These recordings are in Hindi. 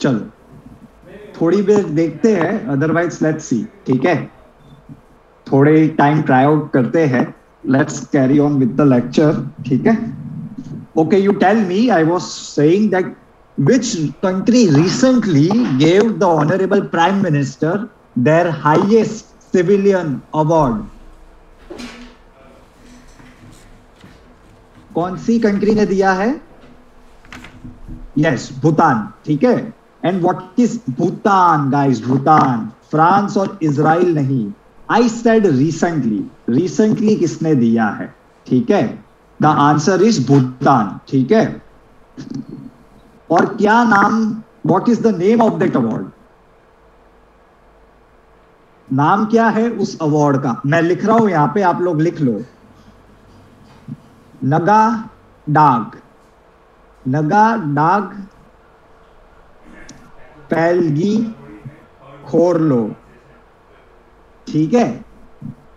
चलो थोड़ी देर देखते हैं, अदरवाइज लेट्स सी, ठीक है, थोड़े टाइम ट्राई आउट करते हैं, let's carry on with the lecture, ठीक है। Okay, you tell me, I was saying that which country recently gave the honorable prime minister their highest civilian award? कौन सी कंट्री ने दिया है? यस, भूटान, ठीक है। And what is Bhutan guys? Bhutan, France और इजराइल नहीं। आई सेड रिसेंटली, रिसेंटली किसने दिया है, ठीक है। द आंसर इज भूटान, ठीक है। और क्या नाम, what is the name of that award? नाम क्या है उस अवार्ड का? मैं लिख रहा हूं यहां पे, आप लोग लिख लो। नगा डाग, नगा डाग पैलगी खोरलो, ठीक है।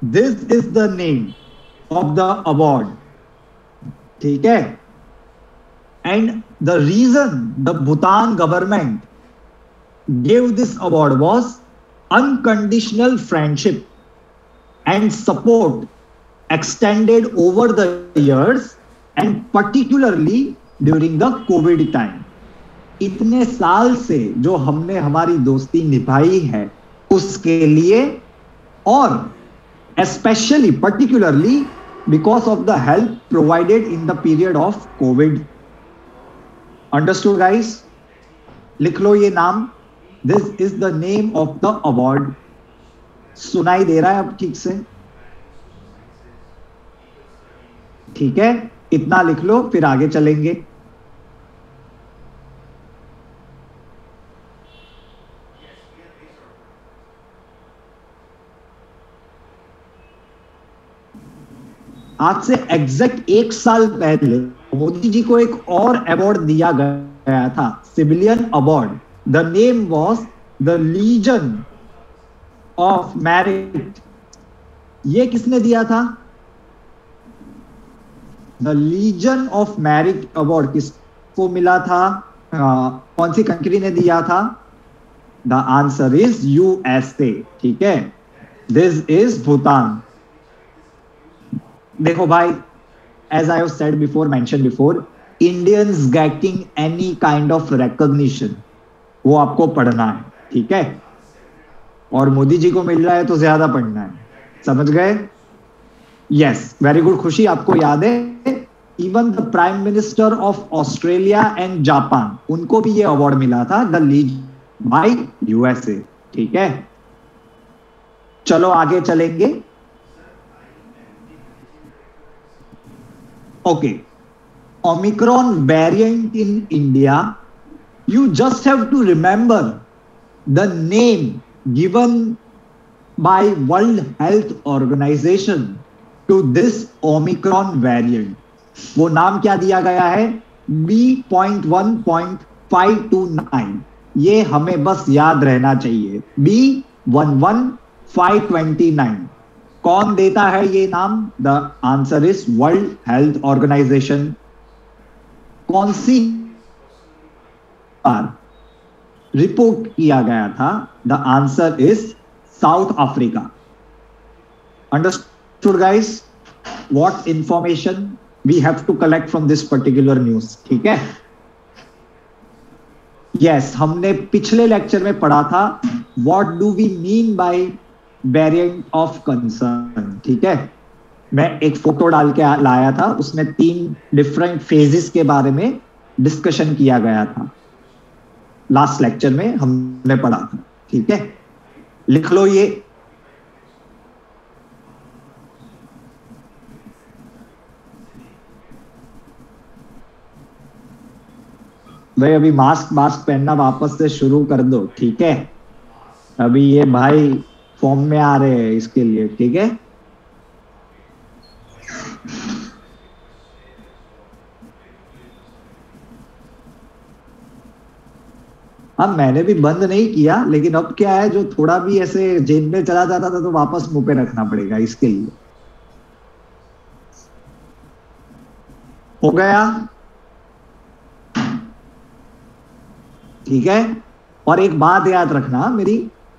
This is the name of the award, ठीक है। And the reason the Bhutan government gave this award was unconditional friendship and support extended over the years and particularly during the COVID time. इतने साल से जो हमने हमारी दोस्ती निभाई है उसके लिए, और especially particularly because of the help provided in the period of COVID. Understood guys? लिख लो ये नाम, this is the name of the award. सुनाई दे रहा है अब ठीक से? ठीक है, इतना लिख लो, फिर आगे चलेंगे। आज से एग्जैक्ट 1 साल पहले मोदी जी को एक और अवार्ड दिया गया था, civilian award. The name was the Legion of Merit. ये किसने दिया था? The Legion of Merit award किसको मिला था? कौन सी कंट्री ने दिया था? द आंसर इज यूएसए, ठीक है। This is Bhutan. देखो भाई, as I have said before, mentioned before, Indians getting any kind of recognition, वो आपको पढ़ना है, ठीक है। और मोदी जी को मिल रहा है तो ज्यादा पढ़ना है, समझ गए? यस, वेरी गुड खुशी, आपको याद है even the prime minister of Australia and Japan, उनको भी ये अवार्ड मिला था, द लीज बाय यूएसए, ठीक है। चलो आगे चलेंगे। Okay, Omicron variant in India, you just have to remember the name given by World Health Organization to this Omicron variant. वो नाम क्या दिया गया है? B.1.529। ये हमें बस याद रहना चाहिए, B.1.1.529। कौन देता है ये नाम? The answer is World Health Organization. कौन सी बार रिपोर्ट किया गया था? The answer is South Africa. Understood guys? What information we have to collect from this particular news, ठीक है। यस, हमने पिछले लेक्चर में पढ़ा था what do we mean by variant of concern, ठीक है। मैं एक फोटो डाल के लाया था, उसमें 3 डिफरेंट फेजेस के बारे में डिस्कशन किया गया था, लास्ट लेक्चर में हमने पढ़ा था, ठीक है। लिख लो ये। भाई अभी मास्क पहनना वापस से शुरू कर दो, ठीक है। अभी ये भाई फॉर्म में आ रहे हैं इसके लिए, ठीक है। हाँ, मैंने भी बंद नहीं किया, लेकिन अब क्या है, जो थोड़ा भी ऐसे जेब में चला जाता था तो वापस मुंह पे रखना पड़ेगा, इसके लिए। हो गया? ठीक है। और एक बात याद रखना मेरी,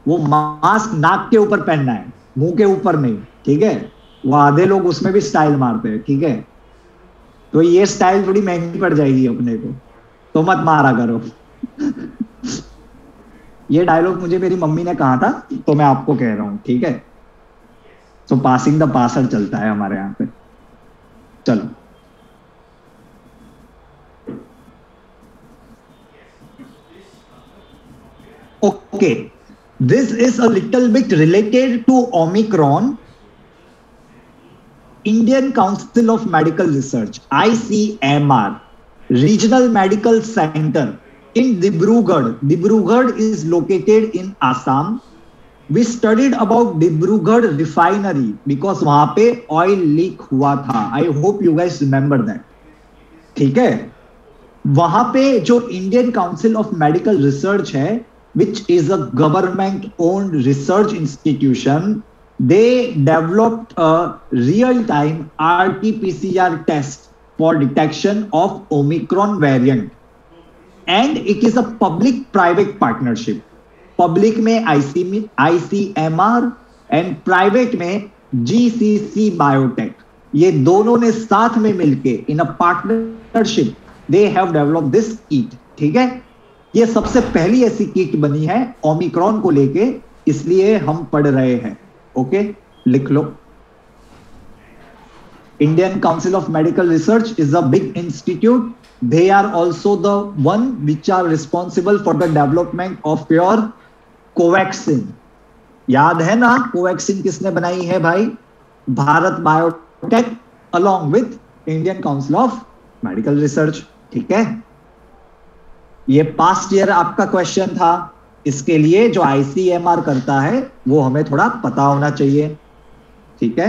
वो मास्क नाक के ऊपर पहनना है, मुंह के ऊपर नहीं, ठीक है। वो आधे लोग उसमें भी स्टाइल मारते हैं, ठीक है। तो ये स्टाइल थोड़ी महंगी पड़ जाएगी अपने को, तो मत मारा करो। ये डायलॉग मुझे मेरी मम्मी ने कहा था, तो मैं आपको कह रहा हूं, ठीक है। तो पासिंग द पासर चलता है हमारे यहाँ पे। चलो, okay, this is a little bit related to Omicron. Indian Council of Medical Research, ICMR, Regional Medical Center in Dibrugarh. Dibrugarh is located in Assam. We studied about Dibrugarh refinery because वहां पे oil leak हुआ था. I hope you guys remember that. ठीक है। वहां पे जो Indian Council of Medical Research है, which is a government-owned research institution, they developed a real-time RT-PCR test for detection of Omicron variant, and it is a public-private partnership. Public में ICMR and private में GCC Biotech. ये दोनों ने साथ में मिलके in a partnership they have developed this kit, ठीक है। ये सबसे पहली ऐसी किट बनी है ओमिक्रॉन को लेके, इसलिए हम पढ़ रहे हैं। ओके, लिख लो। Indian Council of Medical Research is a big institute. They are also the one which are responsible for the development of your Covaxin. याद है ना कोवैक्सिन किसने बनाई है भाई? Bharat biotech along with Indian Council of Medical Research, ठीक है। ये पास्ट ईयर आपका क्वेश्चन था, इसके लिए जो आईसीएमआर करता है वो हमें थोड़ा पता होना चाहिए, ठीक है।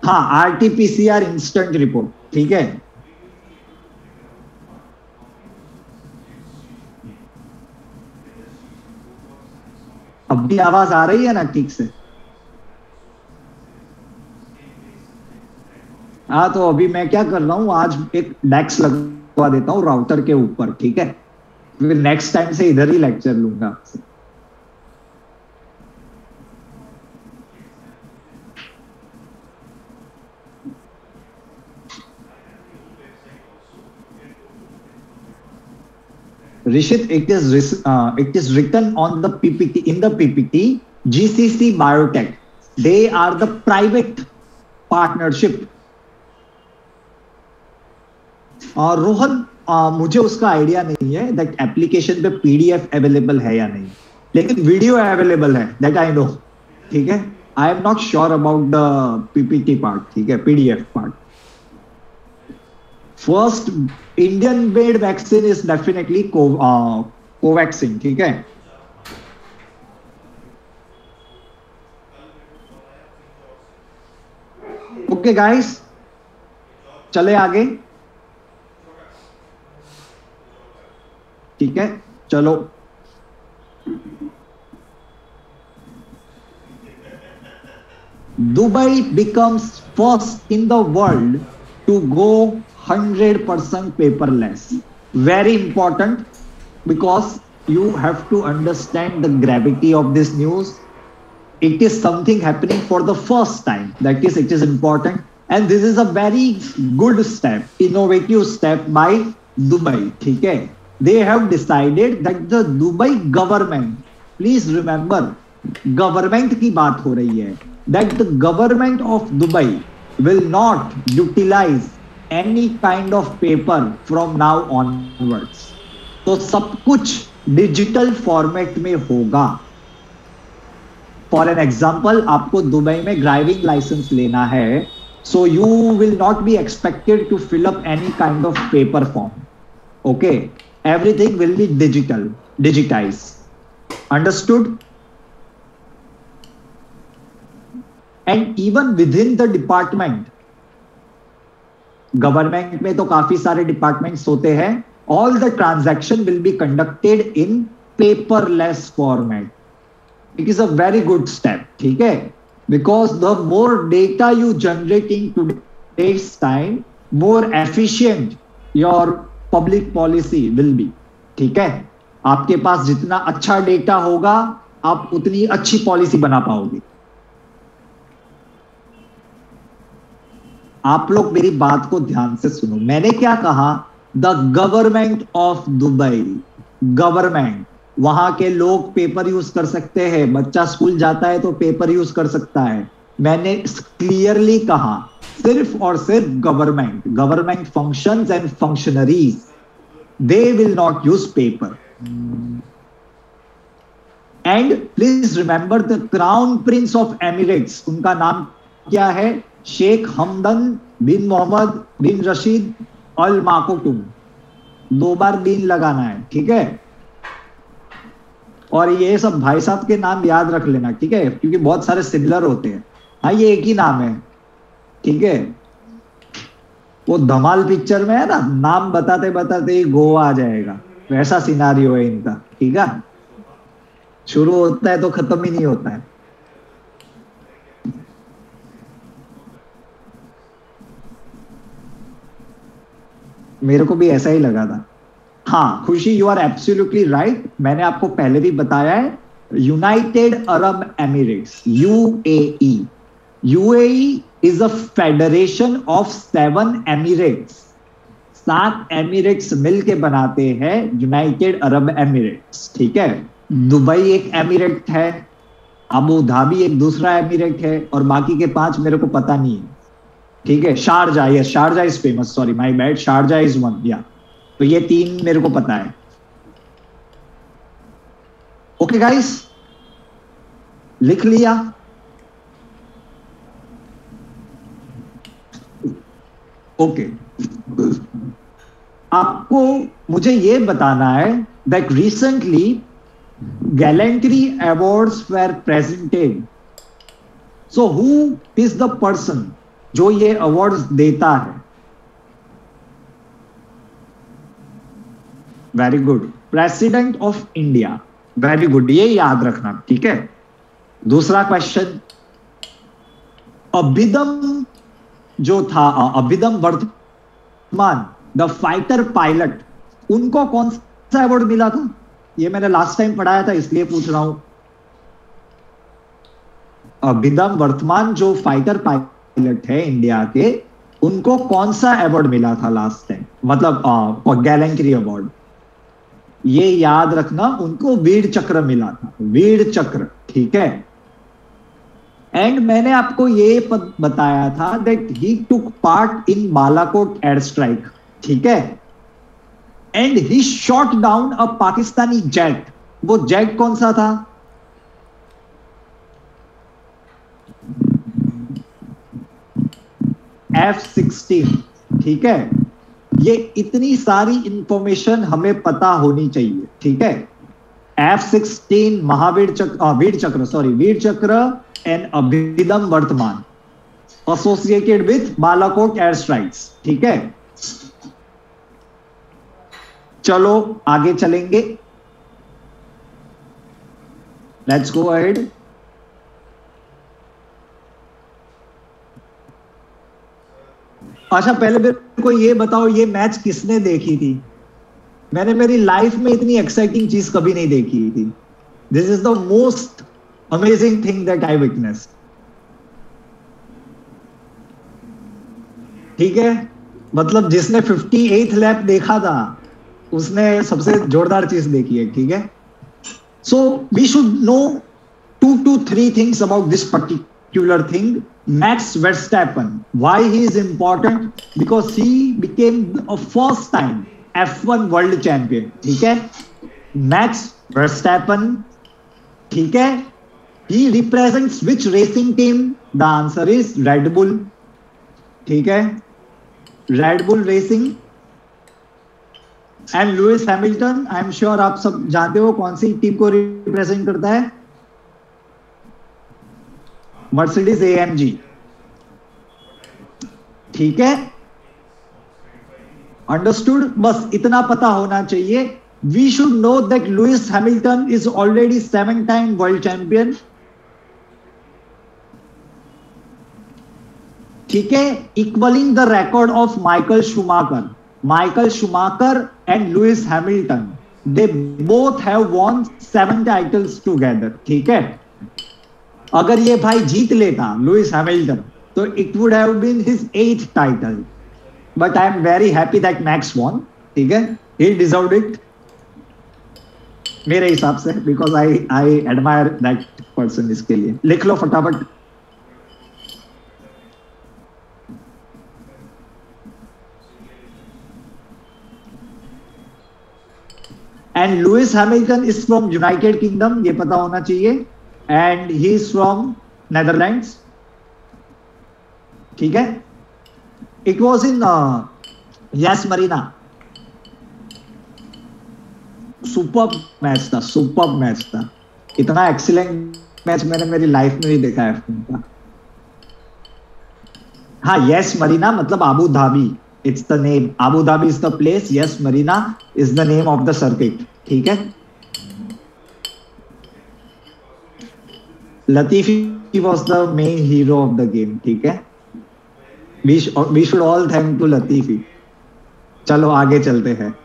हाँ, आरटीपीसीआर इंस्टेंट रिपोर्ट, ठीक है। अब भी आवाज आ रही है ना ठीक से? हाँ, तो अभी मैं क्या कर रहा हूँ, आज एक डेस्क लगवा देता हूँ राउटर के ऊपर, ठीक है। फिर नेक्स्ट टाइम से इधर ही लेक्चर लूंगा। Rishit, it is written on the PPT, in the PPT, GCC Biotech. They are the private partnership. Rohan, मुझे उसका आइडिया नहीं है दैट एप्लीकेशन पे पीडीएफ अवेलेबल है या नहीं, लेकिन वीडियो अवेलेबल है, दैट आई नो, ठीक है। I am not sure about the PPT part, ठीक है, PDF part. First Indian made vaccine is definitely Covaxin, ठीक है। ओके गाइस, चले आगे, ठीक है, चलो। Dubai becomes first in the world to go 100% paperless. Very important, because you have to understand the gravity of this news. It is something happening for the first time. That is, it is important. And this is a very good step, innovative step by Dubai, ठीक है। They have decided that the Dubai government, please remember, government की बात हो रही है, that the government of Dubai will not utilize any kind of paper from now onwards. तो सब कुछ डिजिटल फॉर्मेट में होगा। फॉर एन एग्जाम्पल, आपको दुबई में ड्राइविंग लाइसेंस लेना है, so you will not be expected to fill up any kind of paper form. Okay, everything will be digitized. Understood? And even within the department, government में तो काफी सारे डिपार्टमेंट्स होते हैं, all the transaction will be conducted in paperless format. It is a very good step, ठीक है, because the more data you generate in today's time, more efficient your public policy will be. ठीक है, आपके पास जितना अच्छा डेटा होगा आप उतनी अच्छी पॉलिसी बना पाओगे। आप लोग मेरी बात को ध्यान से सुनो, मैंने क्या कहा? The government of Dubai, government, वहां के लोग पेपर यूज कर सकते हैं, बच्चा स्कूल जाता है तो पेपर यूज कर सकता है। मैंने क्लियरली कहा सिर्फ और सिर्फ government, government functions and functionaries, they will not use paper. And please remember the crown Prince of Emirates, उनका नाम क्या है? शेख हमदन बिन मोहम्मद बिन रशीद अल माकोटुम। 2 बार बिन लगाना है, ठीक है? और ये सब भाई साहब के नाम याद रख लेना, ठीक है? क्योंकि बहुत सारे सिमिलर होते हैं। हाँ, ये एक ही नाम है, ठीक है? वो धमाल पिक्चर में है ना, नाम बताते बताते ही गोवा आ जाएगा, वैसा सिनारियो है इनका, ठीक है? शुरू होता है तो खत्म ही नहीं होता है। मेरे को भी ऐसा ही लगा था। हाँ खुशी, यू आर एब्सोल्युटली राइट, मैंने आपको पहले भी बताया है, United Arab Emirates, UAE, UAE is a federation of 7 Emirates. 7 Emirates मिलके बनाते हैं यूनाइटेड अरब एमिरेट्स, ठीक है? दुबई एक एमिरेट है, अबू धाबी एक दूसरा एमिरेट है, और बाकी के 5 मेरे को पता नहीं है, ठीक है? Sharjah, yes, Sharjah is famous, sorry my bad, Sharjah is one, या। तो ये 3 मेरे को पता है। ओके गाइस, लिख लिया? ओके, आपको मुझे ये बताना है that recently gallantry awards were presented, so who is the person जो ये अवार्ड्स देता है? Very good, president of India, very good, ये याद रखना, ठीक है? दूसरा क्वेश्चन, अभिदम जो था, अभिदम वर्धमान, द फाइटर पायलट, उनको कौन सा अवार्ड मिला था? ये मैंने लास्ट टाइम पढ़ाया था, इसलिए पूछ रहा हूं। अभिदम वर्धमान जो फाइटर पायलट है इंडिया के, उनको कौन सा अवार्ड मिला था लास्ट टाइम, मतलब गैलेंट्री अवार्ड? ये याद रखना, उनको वीर चक्र मिला था, वीर चक्र, ठीक है? एंड मैंने आपको ये बताया था that he took part in Balakot air strike, ठीक है? And he shot down a Pakistani jet, वो जेट कौन सा था? F-16, ठीक है? ये इतनी सारी इंफॉर्मेशन हमें पता होनी चाहिए, ठीक है? F-16, Mahavir Chakra, Vir Chakra and Abhinandan Varthaman associated with Balakot air strikes, ठीक है? चलो आगे चलेंगे, लेट्स गो अहेड। अच्छा, पहले मेरे को ये बताओ, ये मैच किसने देखी थी? मैंने मेरी लाइफ में इतनी एक्साइटिंग चीज कभी नहीं देखी थी। This is the most amazing thing that I witnessed, ठीक है? मतलब जिसने 58th लैप देखा था उसने सबसे जोरदार चीज देखी है, ठीक है? So we should know 2 to 3 things about this particular thing. Max Verstappen, why he is important? Because he became a first time F1 world champion, ठीक है? Max Verstappen, ठीक है? He represents which racing team? The answer is Red Bull, ठीक है? Red Bull Racing. And Lewis Hamilton, I am sure आप सब जानते हो कौन सी टीम को रिप्रेजेंट करता है? मर्सिडीज AMG, ठीक है? अंडरस्टूड? बस इतना पता होना चाहिए। We should know that Lewis Hamilton is already 7 time world champion. ठीक है, equalling the record of Michael Schumacher and Lewis Hamilton, they both have won 7 titles together. ठीक है, अगर ये भाई जीत लेता लुइस हैमिल्टन तो it would have been his 8th title, but I am very happy that Max won. ठीक है, ही डिजर्व्ड इट मेरे हिसाब से, because I admire that person. इसके लिए लिख लो फटाफट। And Lewis Hamilton is from United kingdom, ये पता होना चाहिए, and he is from Netherlands. ठीक है, it was in yes Marina. Super match था, इतना एक्सीलेंट मैच मैंने मेरी लाइफ में नहीं देखा है F1 का। हाँ, यस मरीना मतलब Abu Dhabi, it's the name, Abu Dhabi is the place, Yas Marina is the name of the circuit. ठीक है, Latifi was the main hero of the game. ठीक है, we should all thank to Latifi. चलो आगे चलते हैं।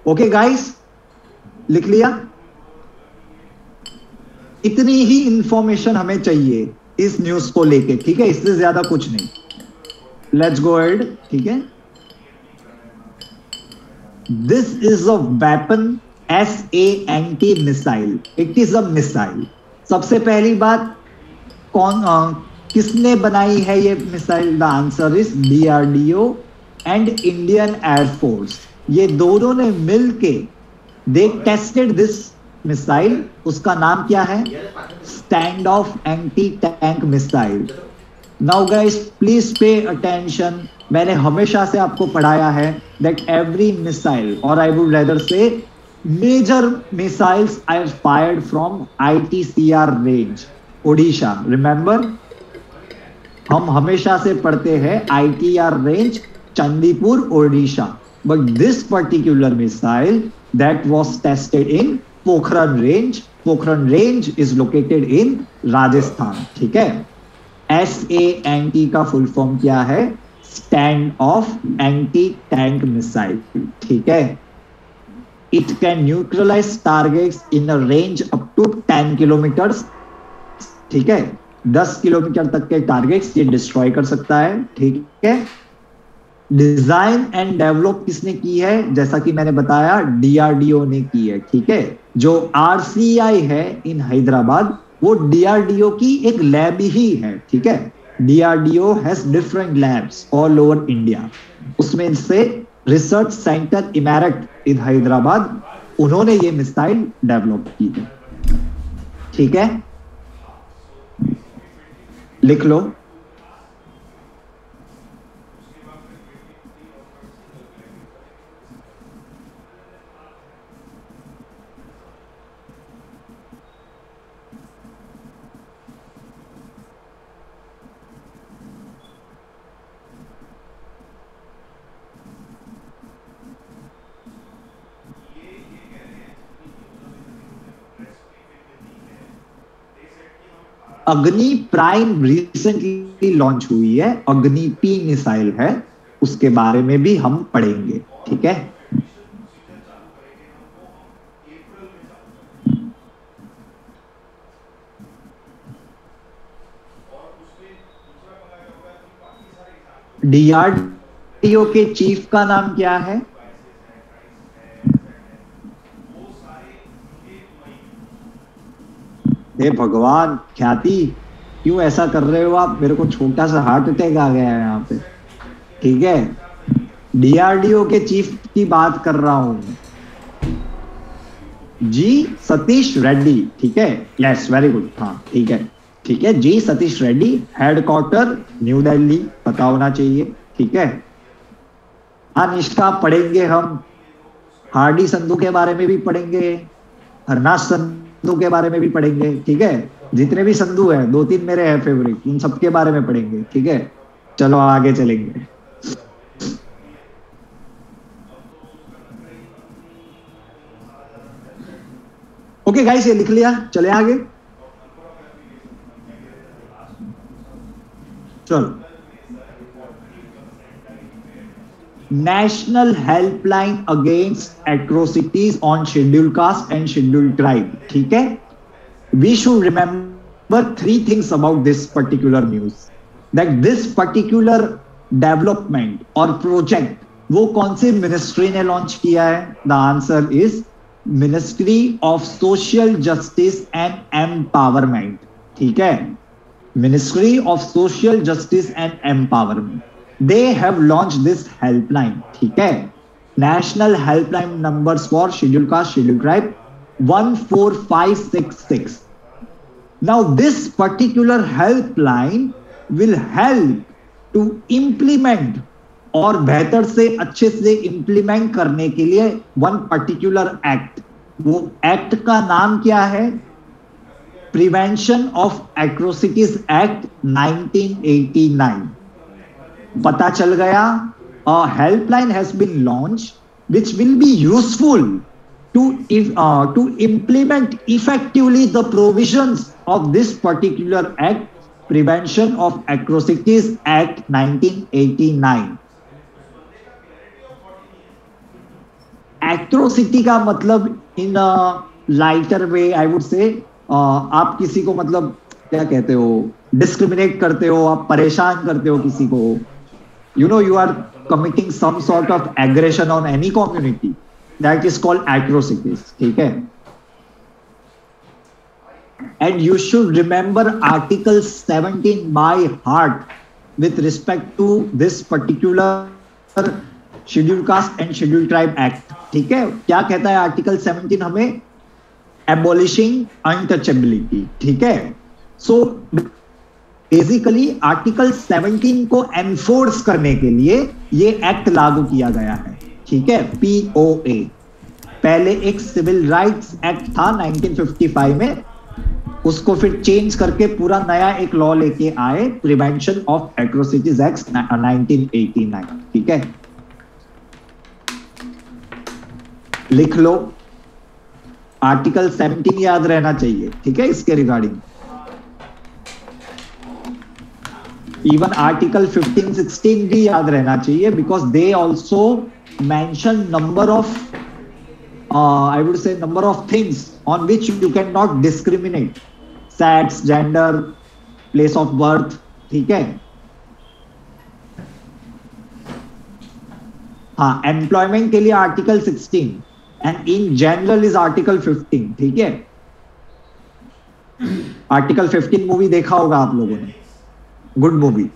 ओके गाइस, लिख लिया? इतनी ही इंफॉर्मेशन हमें चाहिए इस न्यूज को लेके। ठीक है, इससे ज्यादा कुछ नहीं। Let's go ahead. ठीक है, this is a weapon, SANT missile, it is a missile. सबसे पहली बात, किसने बनाई है ये missile? The answer is DRDO and Indian air force. ये दोनों ने मिलके दे टेस्टेड दिस मिसाइल। उसका नाम क्या है? Stand off anti tank missile. Now guys please pay attention. मैंने हमेशा से आपको पढ़ाया है दैट एवरी मिसाइल, और I would rather say major missiles are fired from ITCR range, Odisha. Remember, हम हमेशा से पढ़ते हैं ITR range, Chandipur, Odisha. But this particular missile that was tested in Pokhran range. Pokhran range is located in Rajasthan. ठीक है, SANT का फुल फॉर्म क्या है? Stand off anti tank missile. ठीक है, it can neutralise targets in a range up to 10 kilometres. ठीक है, 10 किलोमीटर तक के टारगेट्स ये डिस्ट्रॉय कर सकता है। ठीक है, डिजाइन एंड डेवलप किसने की है? जैसा कि मैंने बताया, DRDO ने की है। ठीक है, जो RCI है इन हैदराबाद, वो DRDO की एक लैब ही है। ठीक है, DRDO has different labs all over India. उसमें से रिसर्च सेंटर इमारत इन हैदराबाद, उन्होंने ये मिसाइल डेवलप की है। ठीक है, लिख लो। अग्नि प्राइम रिसेंटली लॉन्च हुई है, अग्नि P मिसाइल है, उसके बारे में भी हम पढ़ेंगे। ठीक है, DRDO के चीफ का नाम क्या है? हे भगवान, ख्याति क्यों ऐसा कर रहे हो आप? मेरे को छोटा सा हार्ट अटैक आ गया है यहाँ पे। ठीक है, DRDO के चीफ की बात कर रहा हूं, G सतीश रेड्डी। ठीक है, यस वेरी गुड। हाँ ठीक है, ठीक है, G Satish Reddy, headquarter new Delhi, पता होना चाहिए। ठीक है, हाँ निष्ठा, पढ़ेंगे हम, हार्डी संधू के बारे में भी पढ़ेंगे, हरनाथ संधू के बारे में भी पढ़ेंगे। ठीक है, जितने भी संधू हैं, 2-3 मेरे हैं फेवरेट, उन सबके बारे में पढ़ेंगे। ठीक है, चलो आगे चलेंगे। ओके गाइस, ये लिख लिया, चले आगे। चलो, National Helpline Against Atrocities on Scheduled Caste and Scheduled Tribe. ठीक है, we should remember three things about this particular news. That this particular development और प्रोजेक्ट वो कौन सी मिनिस्ट्री ने लॉन्च किया है? The answer is Ministry of Social Justice and Empowerment. ठीक है, Ministry of Social Justice and Empowerment, they have launched this helpline. ठीक है, national helpline numbers for scheduled caste, scheduled tribe 14566. Now this particular helpline will help to implement और बेहतर से अच्छे से इंप्लीमेंट करने के लिए वन पर्टिकुलर एक्ट. वो एक्ट का नाम क्या है? Prevention of atrocities act 1989. पता चल गया. A helpline has been launched which will be useful to implement effectively the provisions of this particular act, Prevention of Atrocities Act 1989. Atrocity का मतलब in lighter way I would say, आप किसी को मतलब क्या कहते हो, डिस्क्रिमिनेट करते हो, आप परेशान करते हो किसी को, you know, you are committing some sort of aggression on any community, that is called atrocities. ठीक है, and you should remember article 17 by heart with respect to this particular scheduled caste and scheduled tribe act. ठीक है, क्या कहता है आर्टिकल 17 हमें? Abolishing untouchability. ठीक है, सो बेसिकली आर्टिकल 17 को एनफोर्स करने के लिए ये एक्ट लागू किया गया है. ठीक है, POA. पहले एक सिविल राइट्स एक्ट था 1955 में, उसको फिर चेंज करके पूरा नया एक लॉ लेके आए, प्रिवेंशन ऑफ एट्रोसिटीज एक्ट 1989. ठीक है, लिख लो, आर्टिकल 17 याद रहना चाहिए. ठीक है, इसके रिगार्डिंग इवन आर्टिकल 15, 16 भी याद रहना चाहिए, because they also mention number of I would say number of things on which you can not discriminate, sex, gender, place of birth. ठीक है, हाँ, एम्प्लॉयमेंट के लिए article 16 and in general is article 15. ठीक है, आर्टिकल 15 मूवी देखा होगा आप लोगों ने, गुड मूवी.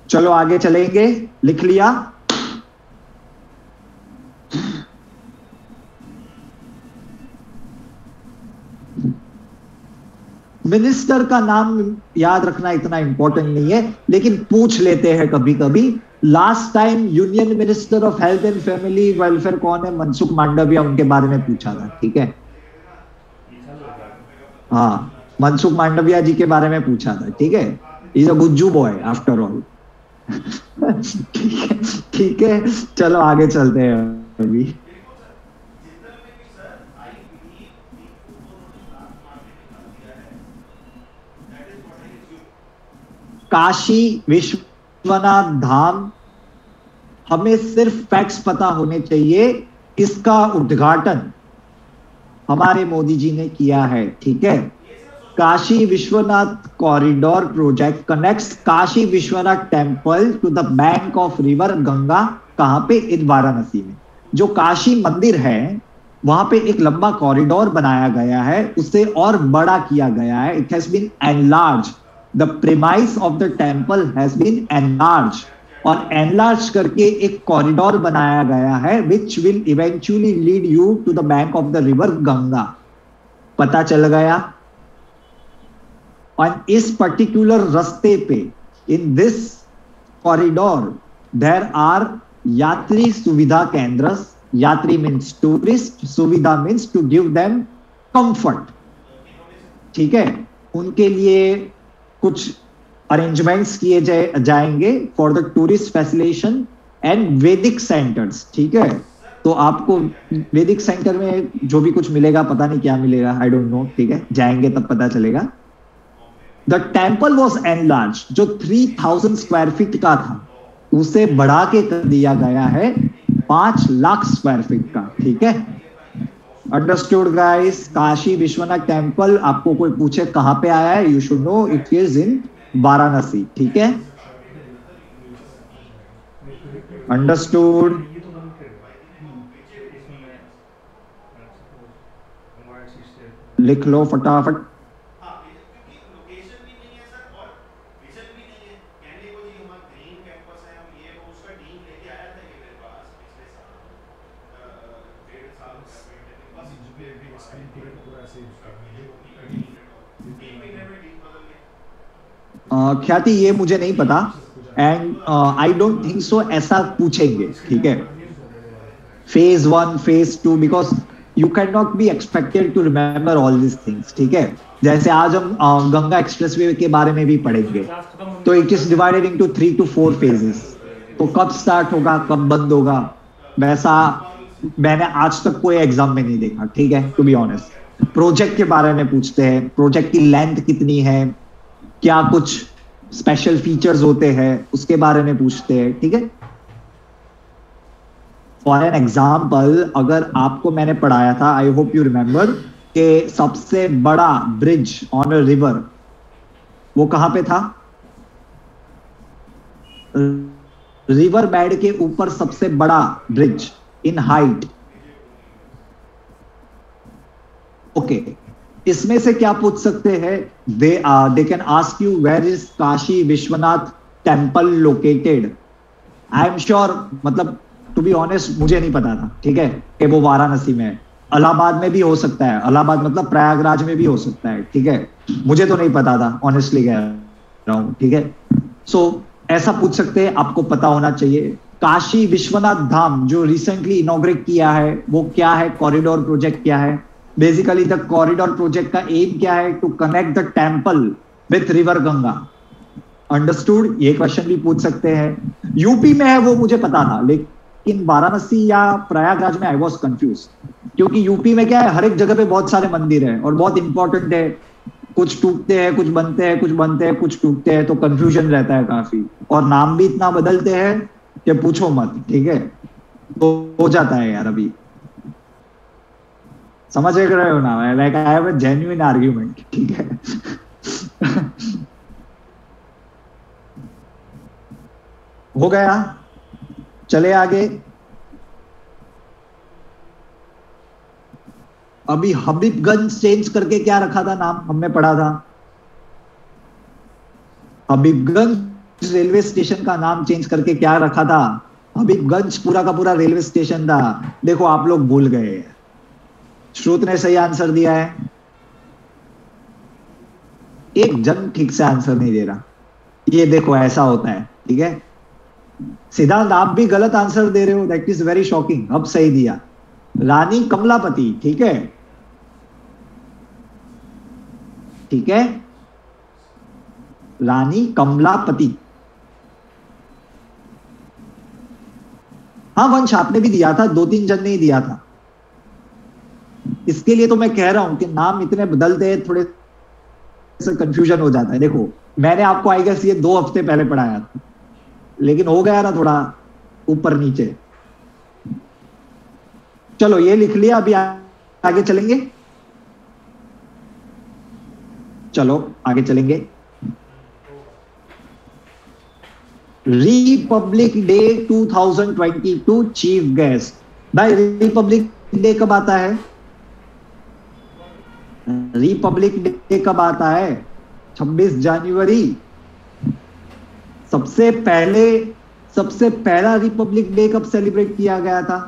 चलो आगे चलेंगे. लिख लिया? मिनिस्टर का नाम याद रखना इतना इंपॉर्टेंट नहीं है, लेकिन पूछ लेते हैं कभी कभी. Last time union minister of health and family welfare कौन है? मनसुख मांडविया, उनके बारे में पूछा था. ठीक है, हाँ, मनसुख मांडविया जी के बारे में पूछा था. ठीक है, is a Gujju boy after all. ठीक है, चलो आगे चलते हैं. अभी काशी विश्वनाथ धाम, हमें सिर्फ फैक्ट्स पता होने चाहिए. इसका उद्घाटन हमारे मोदी जी ने किया है. ठीक है, Kashi Vishwanath corridor project connects Kashi Vishwanath temple to the bank of river Ganga. कहां पे? इन वाराणसी में. जो काशी मंदिर है वहां पे एक लंबा कॉरिडोर बनाया गया है, उसे और बड़ा किया गया है. It has been enlarge, the premise of the temple has been enlarge, और एनलार्ज करके एक कॉरिडोर बनाया गया है which will eventually lead you to the bank of the river Ganga. पता चल गया? और इस पर्टिकुलर रास्ते पे, in this corridor, there are Yatri Suvidha Kendra. Yatri means tourist, suvidha means to give them comfort. ठीक है, उनके लिए कुछ अरेंजमेंट्स किए जाएंगे for the tourist facilitation and वैदिक सेंटर्स. ठीक है, तो आपको वैदिक सेंटर में जो भी कुछ मिलेगा, पता नहीं क्या मिलेगा, आई डोंट नो, ठीक है, जाएंगे तब पता चलेगा। द टेम्पल वॉज एनलार्ज, जो 3000 स्क्वायर फीट का था उसे बढ़ा के कर दिया गया है 5 लाख स्क्वायर फीट का, ठीक है। Understood guys. Kashi Vishwanath temple, आपको कोई पूछे कहां पे आया है, you should know it is इन वाराणसी, ठीक है। अंडरस्टूड। लिख लो फटाफट। ख्याति ये मुझे नहीं पता, and I don't think so ऐसा पूछेंगे, ठीक है। Phase 1 phase 2, because you can not be expected to remember all this things, ठीक है। जैसे आज हम गंगा एक्सप्रेसवे के बारे में भी पढ़ेंगे, तो it is divided into 3 to 4 phases. तो कब स्टार्ट होगा कब बंद होगा, वैसा मैंने आज तक कोई एग्जाम में नहीं देखा, ठीक है, टू बी ऑनेस्ट। प्रोजेक्ट के बारे में पूछते हैं, प्रोजेक्ट की लेंथ कितनी है, क्या कुछ स्पेशल फीचर्स होते हैं, उसके बारे में पूछते हैं, ठीक है। फॉर एन एग्जाम्पल, अगर आपको मैंने पढ़ाया था, आई होप यू रिमेंबर, कि सबसे बड़ा ब्रिज ऑन अ रिवर वो कहां पे था, रिवर बेड के ऊपर सबसे बड़ा ब्रिज इन हाइट, ओके। इसमें से क्या पूछ सकते हैं, they can ask you where is Kashi Vishwanath temple located. I am sure, मतलब टू बी ऑनेस्ट मुझे नहीं पता था, ठीक है, कि वो वाराणसी में है। इलाहाबाद में भी हो सकता है, इलाहाबाद मतलब प्रयागराज में भी हो सकता है, ठीक है, मुझे तो नहीं पता था, ऑनेस्टली कह रहा हूं, ठीक है। सो ऐसा पूछ सकते हैं, आपको पता होना चाहिए। काशी विश्वनाथ धाम जो रिसेंटली इनॉग्रेट किया है वो क्या है, कॉरिडोर प्रोजेक्ट क्या है। बेसिकली द कॉरिडोर प्रोजेक्ट का एम क्या है, to connect the temple with river Ganga. Understood. ये क्वेश्चन भी पूछ सकते हैं। यूपी में है वो मुझे पता था, लेकिन वाराणसी या प्रयागराज में आई वॉज कंफ्यूज, क्योंकि यूपी में क्या है, हर एक जगह पे बहुत सारे मंदिर है और बहुत इंपॉर्टेंट है, कुछ टूटते हैं, कुछ बनते हैं, कुछ बनते हैं, कुछ टूटते हैं, तो कंफ्यूजन रहता है काफी, और नाम भी इतना बदलते हैं कि पूछो मत, ठीक है। तो हो जाता है यार, अभी समझ रहे हो ना, like I have a genuine argument, ठीक है। हो गया, चले आगे। अभी हबीबगंज चेंज करके क्या रखा था नाम, हमने पढ़ा था, हबीबगंज रेलवे स्टेशन का नाम चेंज करके क्या रखा था, हबीबगंज पूरा का पूरा रेलवे स्टेशन था। देखो आप लोग भूल गए, श्रुत ने सही आंसर दिया है, एक जन ठीक से आंसर नहीं दे रहा। ये देखो ऐसा होता है, ठीक है। सिद्धांत आप भी गलत आंसर दे रहे हो, दैट इज वेरी शॉकिंग। अब सही दिया, रानी कमलापति, ठीक है, ठीक है, रानी कमलापति। हाँ वंश आपने भी दिया था, 2-3 जन ने ही दिया था। इसके लिए तो मैं कह रहा हूं कि नाम इतने बदलते हैं, थोड़े से कंफ्यूजन हो जाता है। देखो मैंने आपको आई गेस ये 2 हफ्ते पहले पढ़ाया था, लेकिन हो गया ना थोड़ा ऊपर नीचे। चलो ये लिख लिया, अभी आगे चलेंगे, चलो आगे चलेंगे। Republic Day 2022 chief guest. भाई रिपब्लिक डे कब आता है, रिपब्लिक डे कब आता है, 26 जनवरी। सबसे पहला रिपब्लिक डे कब सेलिब्रेट किया गया था,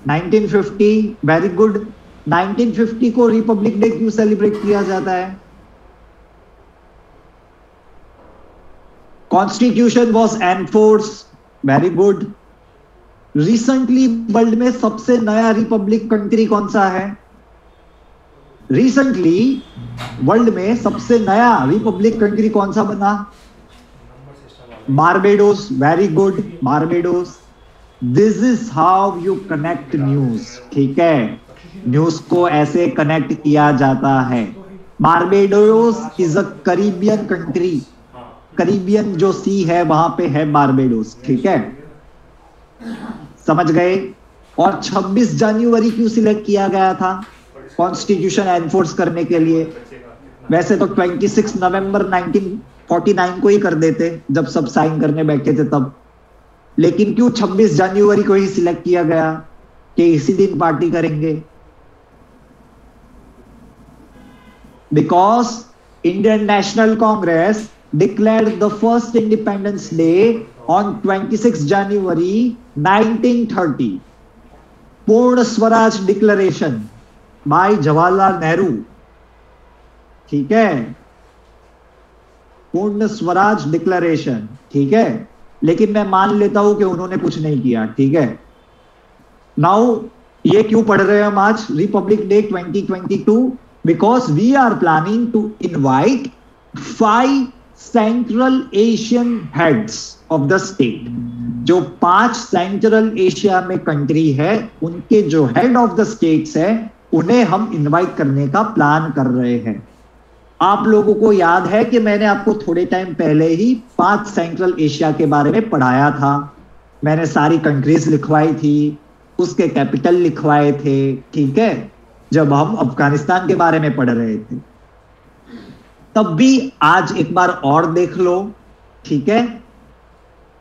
1950। Very good. 1950 को रिपब्लिक डे क्यों सेलिब्रेट किया जाता है, constitution was enforce. Very good. Recently world में सबसे नया रिपब्लिक कंट्री कौन सा है, रिसेंटली वर्ल्ड में सबसे नया रिपब्लिक कंट्री कौन सा बना, Barbados, very good, Barbados. This is how you connect news, ठीक है, न्यूज को ऐसे कनेक्ट किया जाता है। Barbados is a Caribbean country, Caribbean जो सी है वहां पे है बारबेडोस, ठीक है, समझ गए। और 26 जनवरी क्यों सिलेक्ट किया गया था कॉन्स्टिट्यूशन एनफोर्स करने के लिए? वैसे तो 26 नवंबर 1949 को ही कर देते जब सब साइन करने बैठे थे तब, लेकिन क्यों 26 जनवरी को ही सिलेक्ट किया गया कि इसी दिन पार्टी करेंगे? Because Indian national Congress declared the first Independence Day on 26 January 1930. पूर्ण स्वराज डिक्लेरेशन बाय जवाहरलाल नेहरू, ठीक है, पूर्ण स्वराज डिक्लेरेशन, ठीक है, लेकिन मैं मान लेता हूं कि उन्होंने कुछ नहीं किया, ठीक है। नाउ ये क्यों पढ़ रहे हैं हम आज Republic Day 2022? Because we are planning to invite 5 Central Asian heads of the state. जो 5 सेंट्रल एशिया में कंट्री है उनके जो हेड ऑफ द स्टेट्स है उन्हें हम इनवाइट करने का प्लान कर रहे हैं। आप लोगों को याद है कि मैंने आपको थोड़े टाइम पहले ही 5 सेंट्रल एशिया के बारे में पढ़ाया था। मैंने सारी कंट्रीज लिखवाई थी, उसके कैपिटल लिखवाए थे, ठीक है, जब हम अफगानिस्तान के बारे में पढ़ रहे थे। तब भी आज एक बार और देख लो, ठीक है।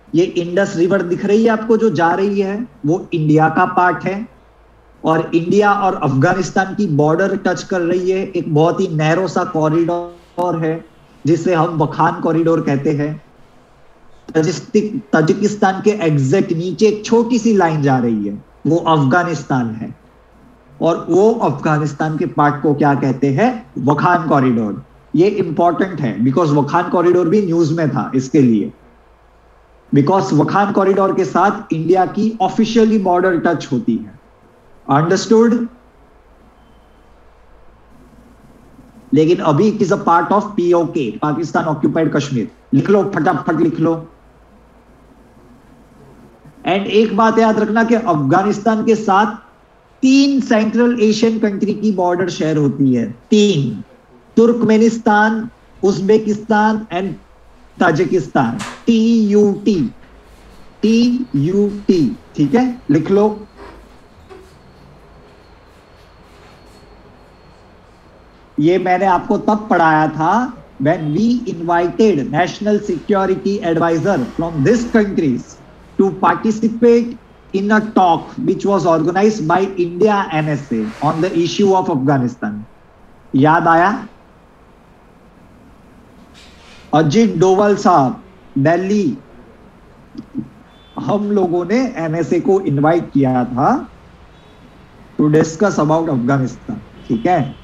ये इंडस रिवर दिख रही है आपको जो जा रही है, वो इंडिया का पार्ट है और इंडिया और अफगानिस्तान की बॉर्डर टच कर रही है। एक बहुत ही नैरो सा कॉरिडोर है जिसे हम वखान कॉरिडोर कहते हैं। ताजिकिस्तान के एग्जैक्ट नीचे एक छोटी सी लाइन जा रही है, वो अफगानिस्तान है, और वो अफगानिस्तान के पार्ट को क्या कहते हैं? वखान कॉरिडोर। ये इंपॉर्टेंट है बिकॉज वखान कॉरिडोर भी न्यूज में था इसके लिए, बिकॉज वखान कॉरिडोर के साथ इंडिया की ऑफिशियली बॉर्डर टच होती है। अंडरस्टूड? लेकिन अभी it is a part of PoK, Pakistan occupied Kashmir. लिख लो, फटाफट लिख लो। एंड एक बात याद रखना कि अफगानिस्तान के साथ 3 सेंट्रल एशियन कंट्री की बॉर्डर शेयर होती है, 3, Turkmenistan, Uzbekistan and Tajikistan. TUT, ठीक है, लिख लो। ये मैंने आपको तब पढ़ाया था when we invited national security advisor from these countries to participate in a talk which was organized by India NSA on the issue of Afghanistan. याद आया? अजीत डोवाल साहब, दिल्ली, हम लोगों ने NSA को इनवाइट किया था टू डिस्कस अबाउट अफगानिस्तान, ठीक है।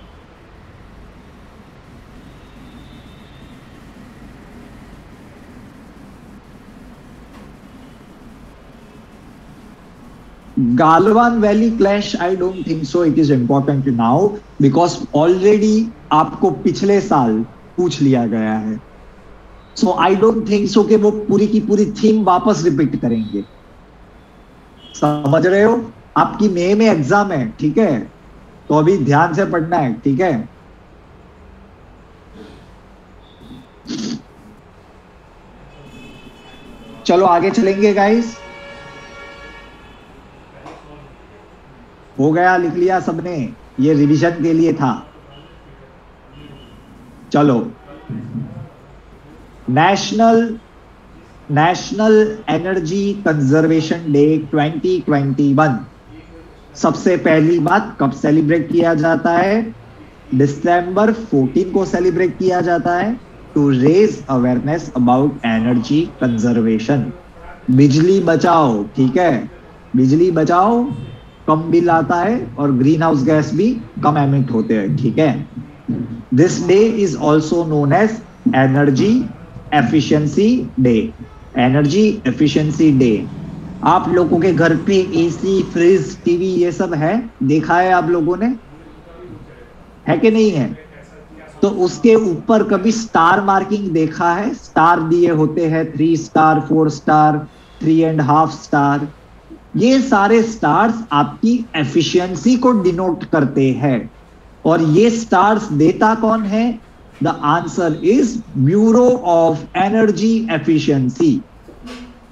Galwan valley clash, I don't think so it is important now because already आपको पिछले साल पूछ लिया गया है। सो आई डोंट थिंक सो कि वो पूरी की पूरी थीम वापस रिपीट करेंगे। समझ रहे हो? आपकी मई में एग्जाम है, ठीक है, तो अभी ध्यान से पढ़ना है, ठीक है। चलो आगे चलेंगे गाइस। हो गया? लिख लिया सबने? ये रिवीजन के लिए था। चलो, नेशनल एनर्जी कंजर्वेशन डे 2021 सबसे पहली बात कब सेलिब्रेट किया जाता है? दिसंबर 14 को सेलिब्रेट किया जाता है to raise awareness about energy conservation. बिजली बचाओ, ठीक है, बिजली बचाओ, कम बिल आता है और ग्रीन हाउस गैस भी कम एमिट होते हैं, ठीक है। This day is also known as Energy Efficiency Day. Energy Efficiency Day. आप लोगों के घर पे एसी, फ्रिज, टीवी ये सब है? देखा है आप लोगों ने? है कि नहीं है? तो उसके ऊपर कभी स्टार मार्किंग देखा है? स्टार दिए होते हैं, 3 स्टार, 4 स्टार, 3.5 स्टार। ये सारे स्टार्स आपकी एफिशिएंसी को डिनोट करते हैं। और ये स्टार्स देता कौन है? The answer is bureau of energy efficiency,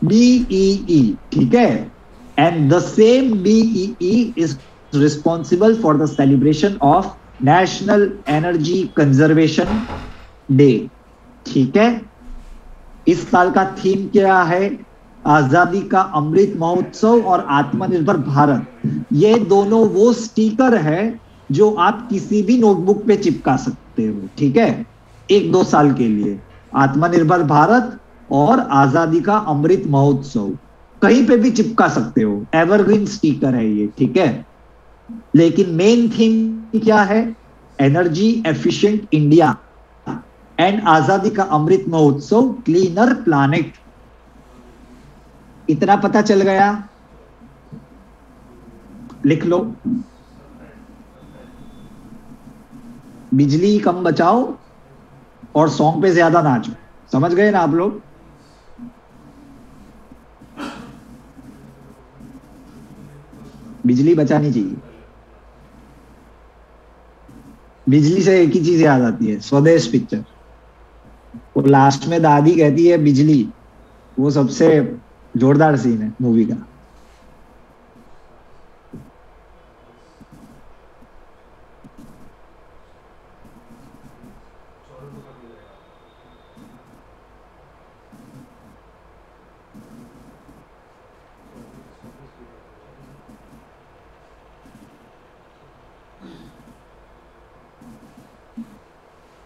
BEE. ठीक है, and the same BEE is responsible for the celebration of national Energy conservation day. ठीक है, इस साल का थीम क्या है? आजादी का अमृत महोत्सव और आत्मनिर्भर भारत। ये दोनों वो स्टिकर है जो आप किसी भी नोटबुक पे चिपका सकते हो। ठीक है, 1-2 साल के लिए। आत्मनिर्भर भारत और आजादी का अमृत महोत्सव कहीं पे भी चिपका सकते हो, एवरग्रीन स्टिकर है ये। ठीक है, लेकिन मेन थीम क्या है? एनर्जी एफिशिएंट इंडिया एंड आजादी का अमृत महोत्सव, क्लीनर प्लैनेट। इतना पता चल गया? लिख लो, बिजली कम बचाओ और सॉन्ग पे ज्यादा नाचो। समझ गए ना आप लोग? बिजली बचानी चाहिए। बिजली से एक ही चीज याद आती है, स्वदेश पिक्चर। वो लास्ट में दादी कहती है बिजली, वो सबसे जोरदार सीन है मूवी का।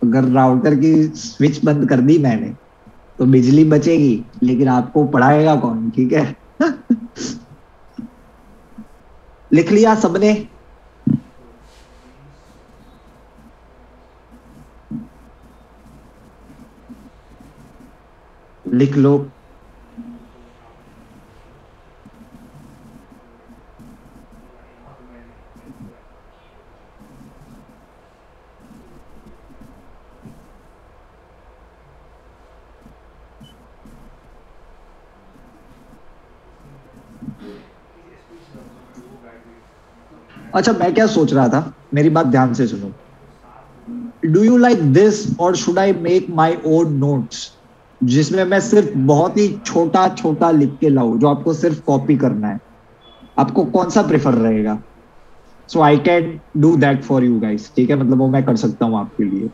अगर राउटर की स्विच बंद कर दी मैंने तो बिजली बचेगी, लेकिन आपको पढ़ाएगा कौन? ठीक है। लिख लिया सबने? लिख लो। अच्छा, मैं क्या सोच रहा था, मेरी बात ध्यान से सुनो। डू यू लाइक दिस और should I make my own notes, जिसमें मैं सिर्फ बहुत ही छोटा छोटा लिख के लाऊं, जो आपको सिर्फ कॉपी करना है? आपको कौन सा प्रेफर रहेगा? So I can do that for you guys. ठीक है, मतलब वो मैं कर सकता हूं आपके लिए।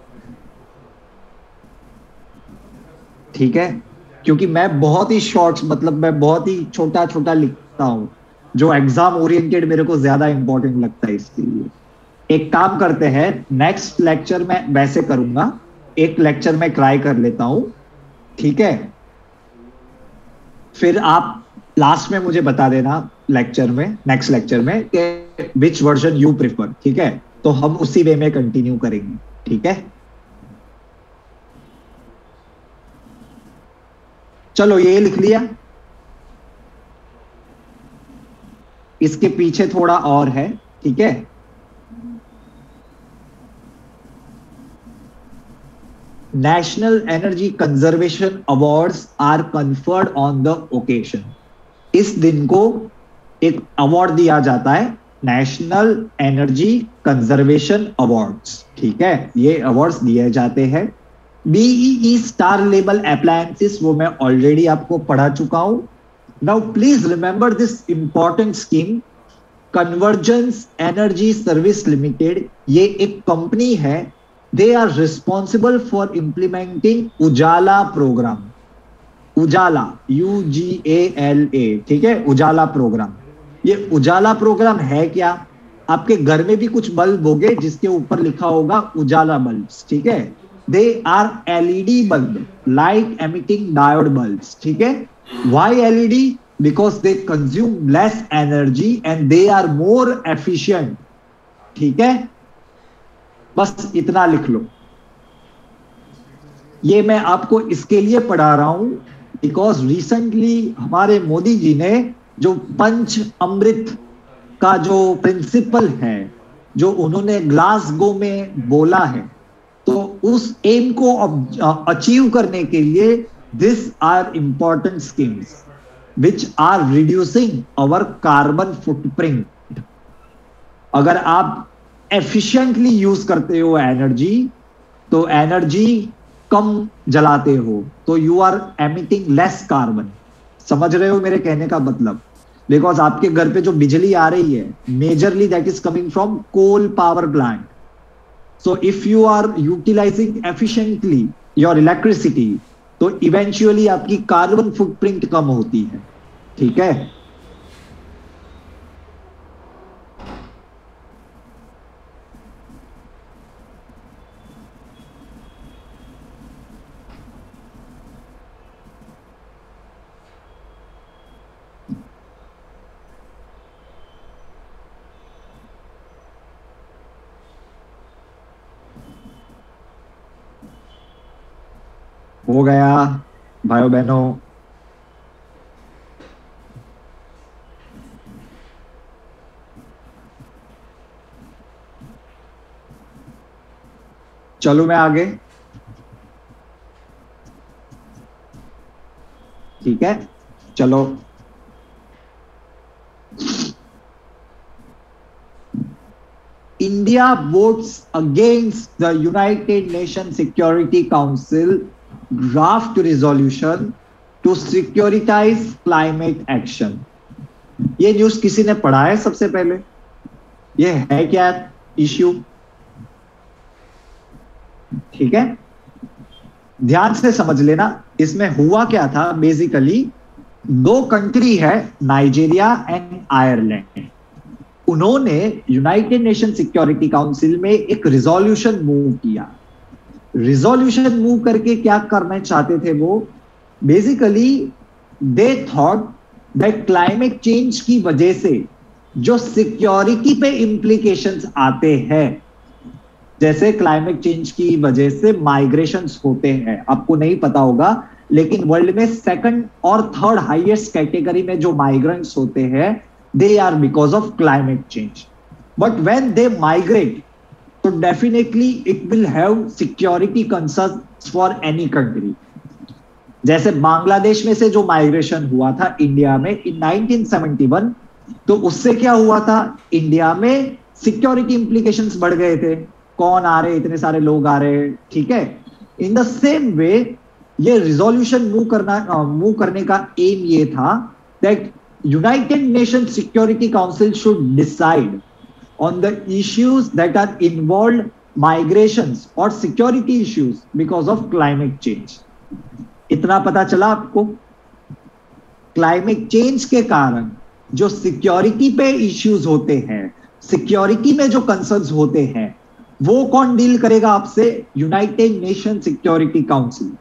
ठीक है, क्योंकि मैं बहुत ही शॉर्ट्स, मतलब मैं बहुत ही छोटा छोटा लिखता हूं, जो एग्जाम ओरिएंटेड मेरे को ज्यादा इंपॉर्टेंट लगता है। इसके लिए एक काम करते हैं, नेक्स्ट लेक्चर में वैसे करूंगा, एक लेक्चर में ट्राई कर लेता हूं। ठीक है, फिर आप लास्ट में मुझे बता देना लेक्चर में, नेक्स्ट लेक्चर में, कि विच वर्जन यू प्रिफर। ठीक है, तो हम उसी वे में कंटिन्यू करेंगे। ठीक है, चलो ये लिख लिया। इसके पीछे थोड़ा और है। ठीक है, National Energy Conservation Awards are conferred on the occasion. इस दिन को एक अवार्ड दिया जाता है, नेशनल एनर्जी कंजर्वेशन अवार्ड्स। ठीक है, ये अवार्ड्स दिए जाते हैं। बीईई स्टार लेबल अप्लायंसेस, वो मैं ऑलरेडी आपको पढ़ा चुका हूं। Now please remember this important scheme, Convergence Energy Service Limited. ये एक कंपनी है, they are responsible for implementing Ujala programme. Ujala, UGALA। ठीक है, उजाला प्रोग्राम। ये उजाला प्रोग्राम है क्या? आपके घर में भी कुछ बल्ब होंगे जिसके ऊपर लिखा होगा उजाला बल्ब्स। ठीक है, they are LED bulb, light emitting diode bulbs. ठीक है, why LED? Because they consume less energy and they are more efficient. ठीक है, बस इतना लिख लो। ये मैं आपको इसके लिए पढ़ा रहा हूं बिकॉज रिसेंटली हमारे मोदी जी ने जो पंच अमृत का जो प्रिंसिपल है, जो उन्होंने ग्लासगो में बोला है, तो उस एम को अचीव करने के लिए this are important schemes which are reducing our carbon footprint. अगर आप एफिशिएंटली यूज करते हो एनर्जी, तो एनर्जी कम जलाते हो तो you are emitting less carbon. समझ रहे हो मेरे कहने का मतलब? बिकॉज आपके घर पे जो बिजली आ रही है majorly that is coming from coal power plant. So if you are utilising efficiently your electricity, तो इवेंचुअली आपकी कार्बन फुटप्रिंट कम होती है। ठीक है, हो गया भाइयों बहनों। चलो मैं आगे। ठीक है, चलो। India votes against the United Nations Security Council draft resolution to securitize climate action। ये न्यूज किसी ने पढ़ा है सबसे पहले? ये है क्या इश्यू? ठीक है, ध्यान से समझ लेना। इसमें हुआ क्या था, बेसिकली दो कंट्री है, नाइजीरिया एंड आयरलैंड। उन्होंने यूनाइटेड नेशन सिक्योरिटी काउंसिल में एक रिजोल्यूशन मूव किया। रिजोल्यूशन मूव करके क्या करना चाहते थे वो? Basically they thought that climate change की वजह से जो सिक्योरिटी पे इंप्लीकेशंस आते हैं, जैसे क्लाइमेट चेंज की वजह से माइग्रेशंस होते हैं, आपको नहीं पता होगा लेकिन वर्ल्ड में सेकंड और थर्ड हाईएस्ट कैटेगरी में जो माइग्रेंट्स होते हैं they are because of climate change. But when they migrate, so definitely it will have security concerns for any country. जैसे बांग्लादेश में से जो माइग्रेशन हुआ था इंडिया में इन 1971, तो उससे क्या हुआ था, इंडिया में सिक्योरिटी इंप्लीकेशंस बढ़ गए थे। कौन आ रहे, इतने सारे लोग आ रहे, ठीक है। इन द सेम वे ये रिजोल्यूशन मूव करने का एम ये था that United Nations Security Council should decide on the issues that are involved migrations or security issues because of climate change। इतना पता चला आपको? क्लाइमेट चेंज के कारण जो सिक्योरिटी पे इश्यूज होते हैं, सिक्योरिटी में जो कंसर्न्स होते हैं, वो कौन डील करेगा आपसे? United nation security council.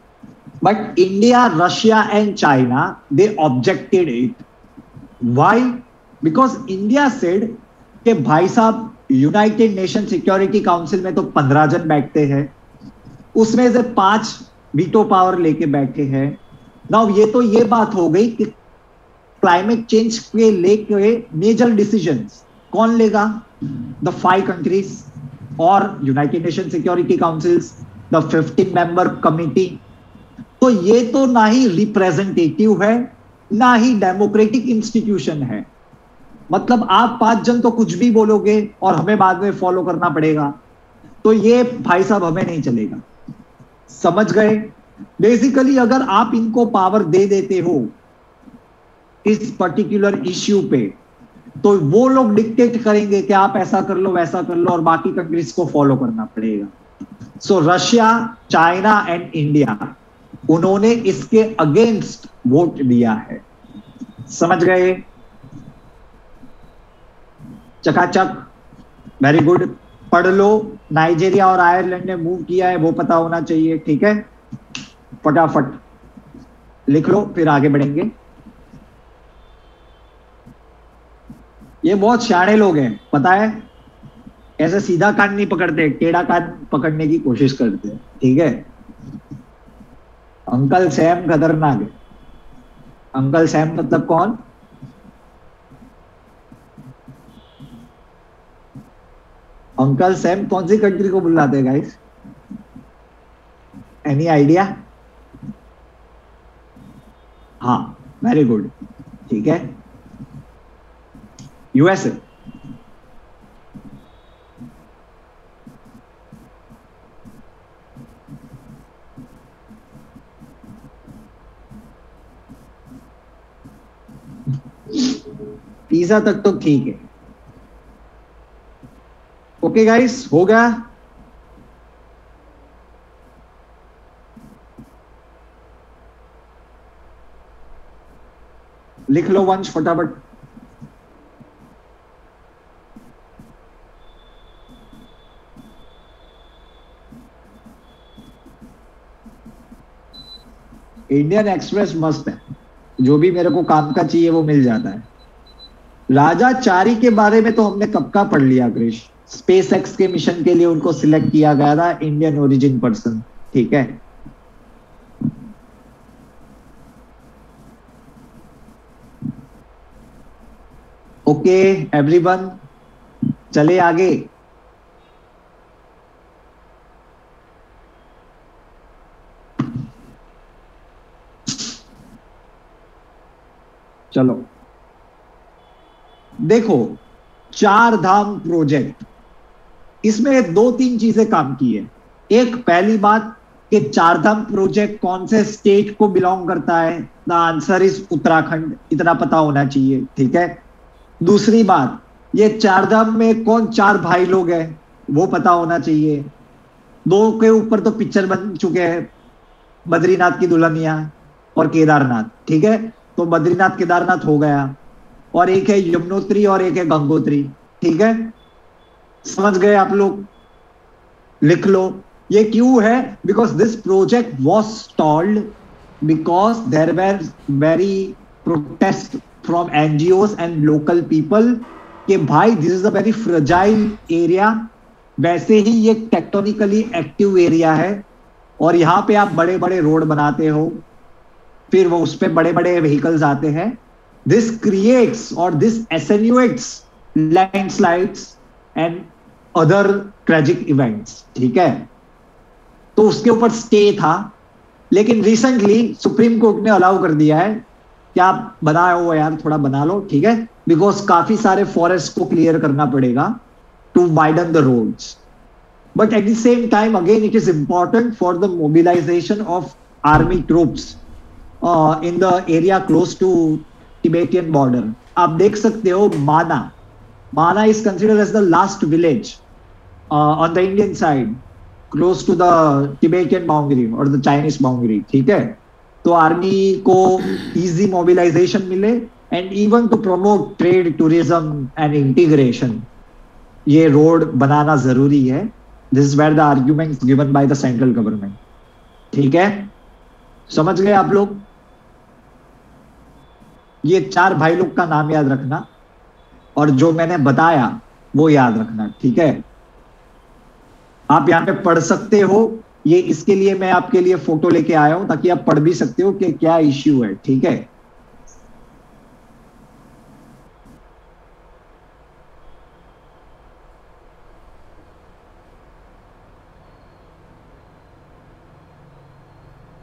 But India, Russia and China they objected it. Why? Because India said कि भाई साहब यूनाइटेड नेशन सिक्योरिटी काउंसिल में तो 15 जन बैठते हैं, उसमें से 5 वीटो पावर लेके बैठे हैं। नाउ ये तो ये बात हो गई कि क्लाइमेट चेंज के लेके मेजर डिसीजंस कौन लेगा? द 5 कंट्रीज और United nation security councils, the 15 member committee. तो ये तो ना ही रिप्रेजेंटेटिव है ना ही डेमोक्रेटिक इंस्टीट्यूशन है। मतलब आप 5 जन तो कुछ भी बोलोगे और हमें बाद में फॉलो करना पड़ेगा, तो ये भाई साहब हमें नहीं चलेगा। समझ गए? बेसिकली अगर आप इनको पावर दे देते हो इस पर्टिकुलर इश्यू पे, तो वो लोग डिक्टेट करेंगे कि आप ऐसा कर लो वैसा कर लो और बाकी कंट्रीज को फॉलो करना पड़ेगा। सो रशिया, चाइना एंड इंडिया, उन्होंने इसके अगेंस्ट वोट दिया है। समझ गए? चकाचक, वेरी गुड। पढ़ लो, नाइजीरिया और आयरलैंड ने मूव किया है, वो पता होना चाहिए। ठीक है, फटाफट लिख लो, फिर आगे बढ़ेंगे। ये बहुत शाणे लोग हैं, पता है, ऐसे सीधा कान नहीं पकड़ते, टेढ़ा कान पकड़ने की कोशिश करते हैं। ठीक है, अंकल सैम खतरनाक है। अंकल सैम मतलब कौन? अंकल सैम कौन सी कंट्री को बुलाते हैं गाइस? Any idea? हाँ, वेरी गुड, ठीक है, यूएसए। पिज्जा तक तो ठीक है। ओके गाइस, हो गया। लिख लो वंश फटाफट। इंडियन एक्सप्रेस मस्त है, जो भी मेरे को काम का चाहिए वो मिल जाता है। राजा चारी के बारे में तो हमने कब का पढ़ लिया क्रिश। स्पेस एक्स के मिशन के लिए उनको सिलेक्ट किया गया था, इंडियन ओरिजिन पर्सन, ठीक है। ओके एवरीवन, चले आगे। चलो देखो, चार धाम प्रोजेक्ट, इसमें दो तीन चीजें काम की है। एक, पहली बात कि चार धाम प्रोजेक्ट कौन से स्टेट को बिलोंग करता है, द आंसर इज उत्तराखंड, इतना पता होना चाहिए, ठीक है। दूसरी बात, ये चार धाम में कौन चार भाई लोग हैं वो पता होना चाहिए। दो के ऊपर तो पिक्चर बन चुके हैं, बद्रीनाथ की दुल्हनिया और केदारनाथ, ठीक है। तो बद्रीनाथ केदारनाथ हो गया, और एक है यमुनोत्री और एक है गंगोत्री, ठीक है। समझ गए आप लोग? लिख लो। ये क्यों है? Because this project was stalled because there were very protest from NGOs and local people कि भाई this is a very fragile area. वैसे ही ये टेक्टोनिकली एक्टिव एरिया है, और यहाँ पे आप बड़े बड़े रोड बनाते हो, फिर वो उस पर बड़े बड़े व्हीकल्स आते हैं। दिस क्रिएट्स और this accentuates landslides and other tragic events, ठीक है। तो उसके ऊपर स्टे था, लेकिन रिसेंटली सुप्रीम कोर्ट ने अलाउ कर दिया है कि आप बनाए हो यार, थोड़ा बना लो, ठीक है। बिकॉज काफी सारे फॉरेस्ट को क्लियर करना पड़ेगा to widen the roads. But at the same time, again, it is important for the mobilization of army troops in the area close to Tibetan border. आप देख सकते हो माना, माना is considered as the last village on the Indian side, close to the Tibetan boundary or the Chinese boundary, ठीक है। तो आर्मी को easy mobilization मिले and even to promote trade, tourism and integration, ये रोड बनाना जरूरी है। This is where the arguments given by the central government, ठीक है। समझ गए आप लोग? ये चार भाई लोग का नाम याद रखना, और जो मैंने बताया वो याद रखना, ठीक है। आप यहाँ पे पढ़ सकते हो, ये इसके लिए मैं आपके लिए फोटो लेके आया हूं ताकि आप पढ़ भी सकते हो कि क्या इश्यू है, ठीक है।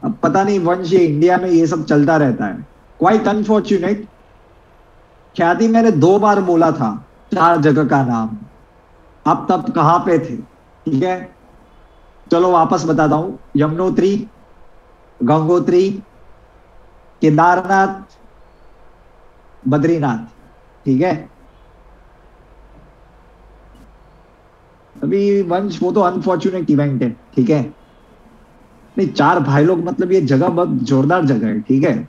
अब पता नहीं वंश, ये इंडिया में ये सब चलता रहता है, क्वाइट अनफॉर्चुनेट। ख्याति मैंने 2 बार बोला था 4 जगह का नाम, आप तब कहां पे थे, ठीक है। चलो वापस बताता हूं, यमुनोत्री, गंगोत्री, केदारनाथ, बद्रीनाथ, ठीक है। अभी वंश वो तो अनफॉर्चुनेट इवेंट है, ठीक है। नहीं, 4 भाई लोग मतलब ये जगह बहुत जोरदार जगह है, ठीक है।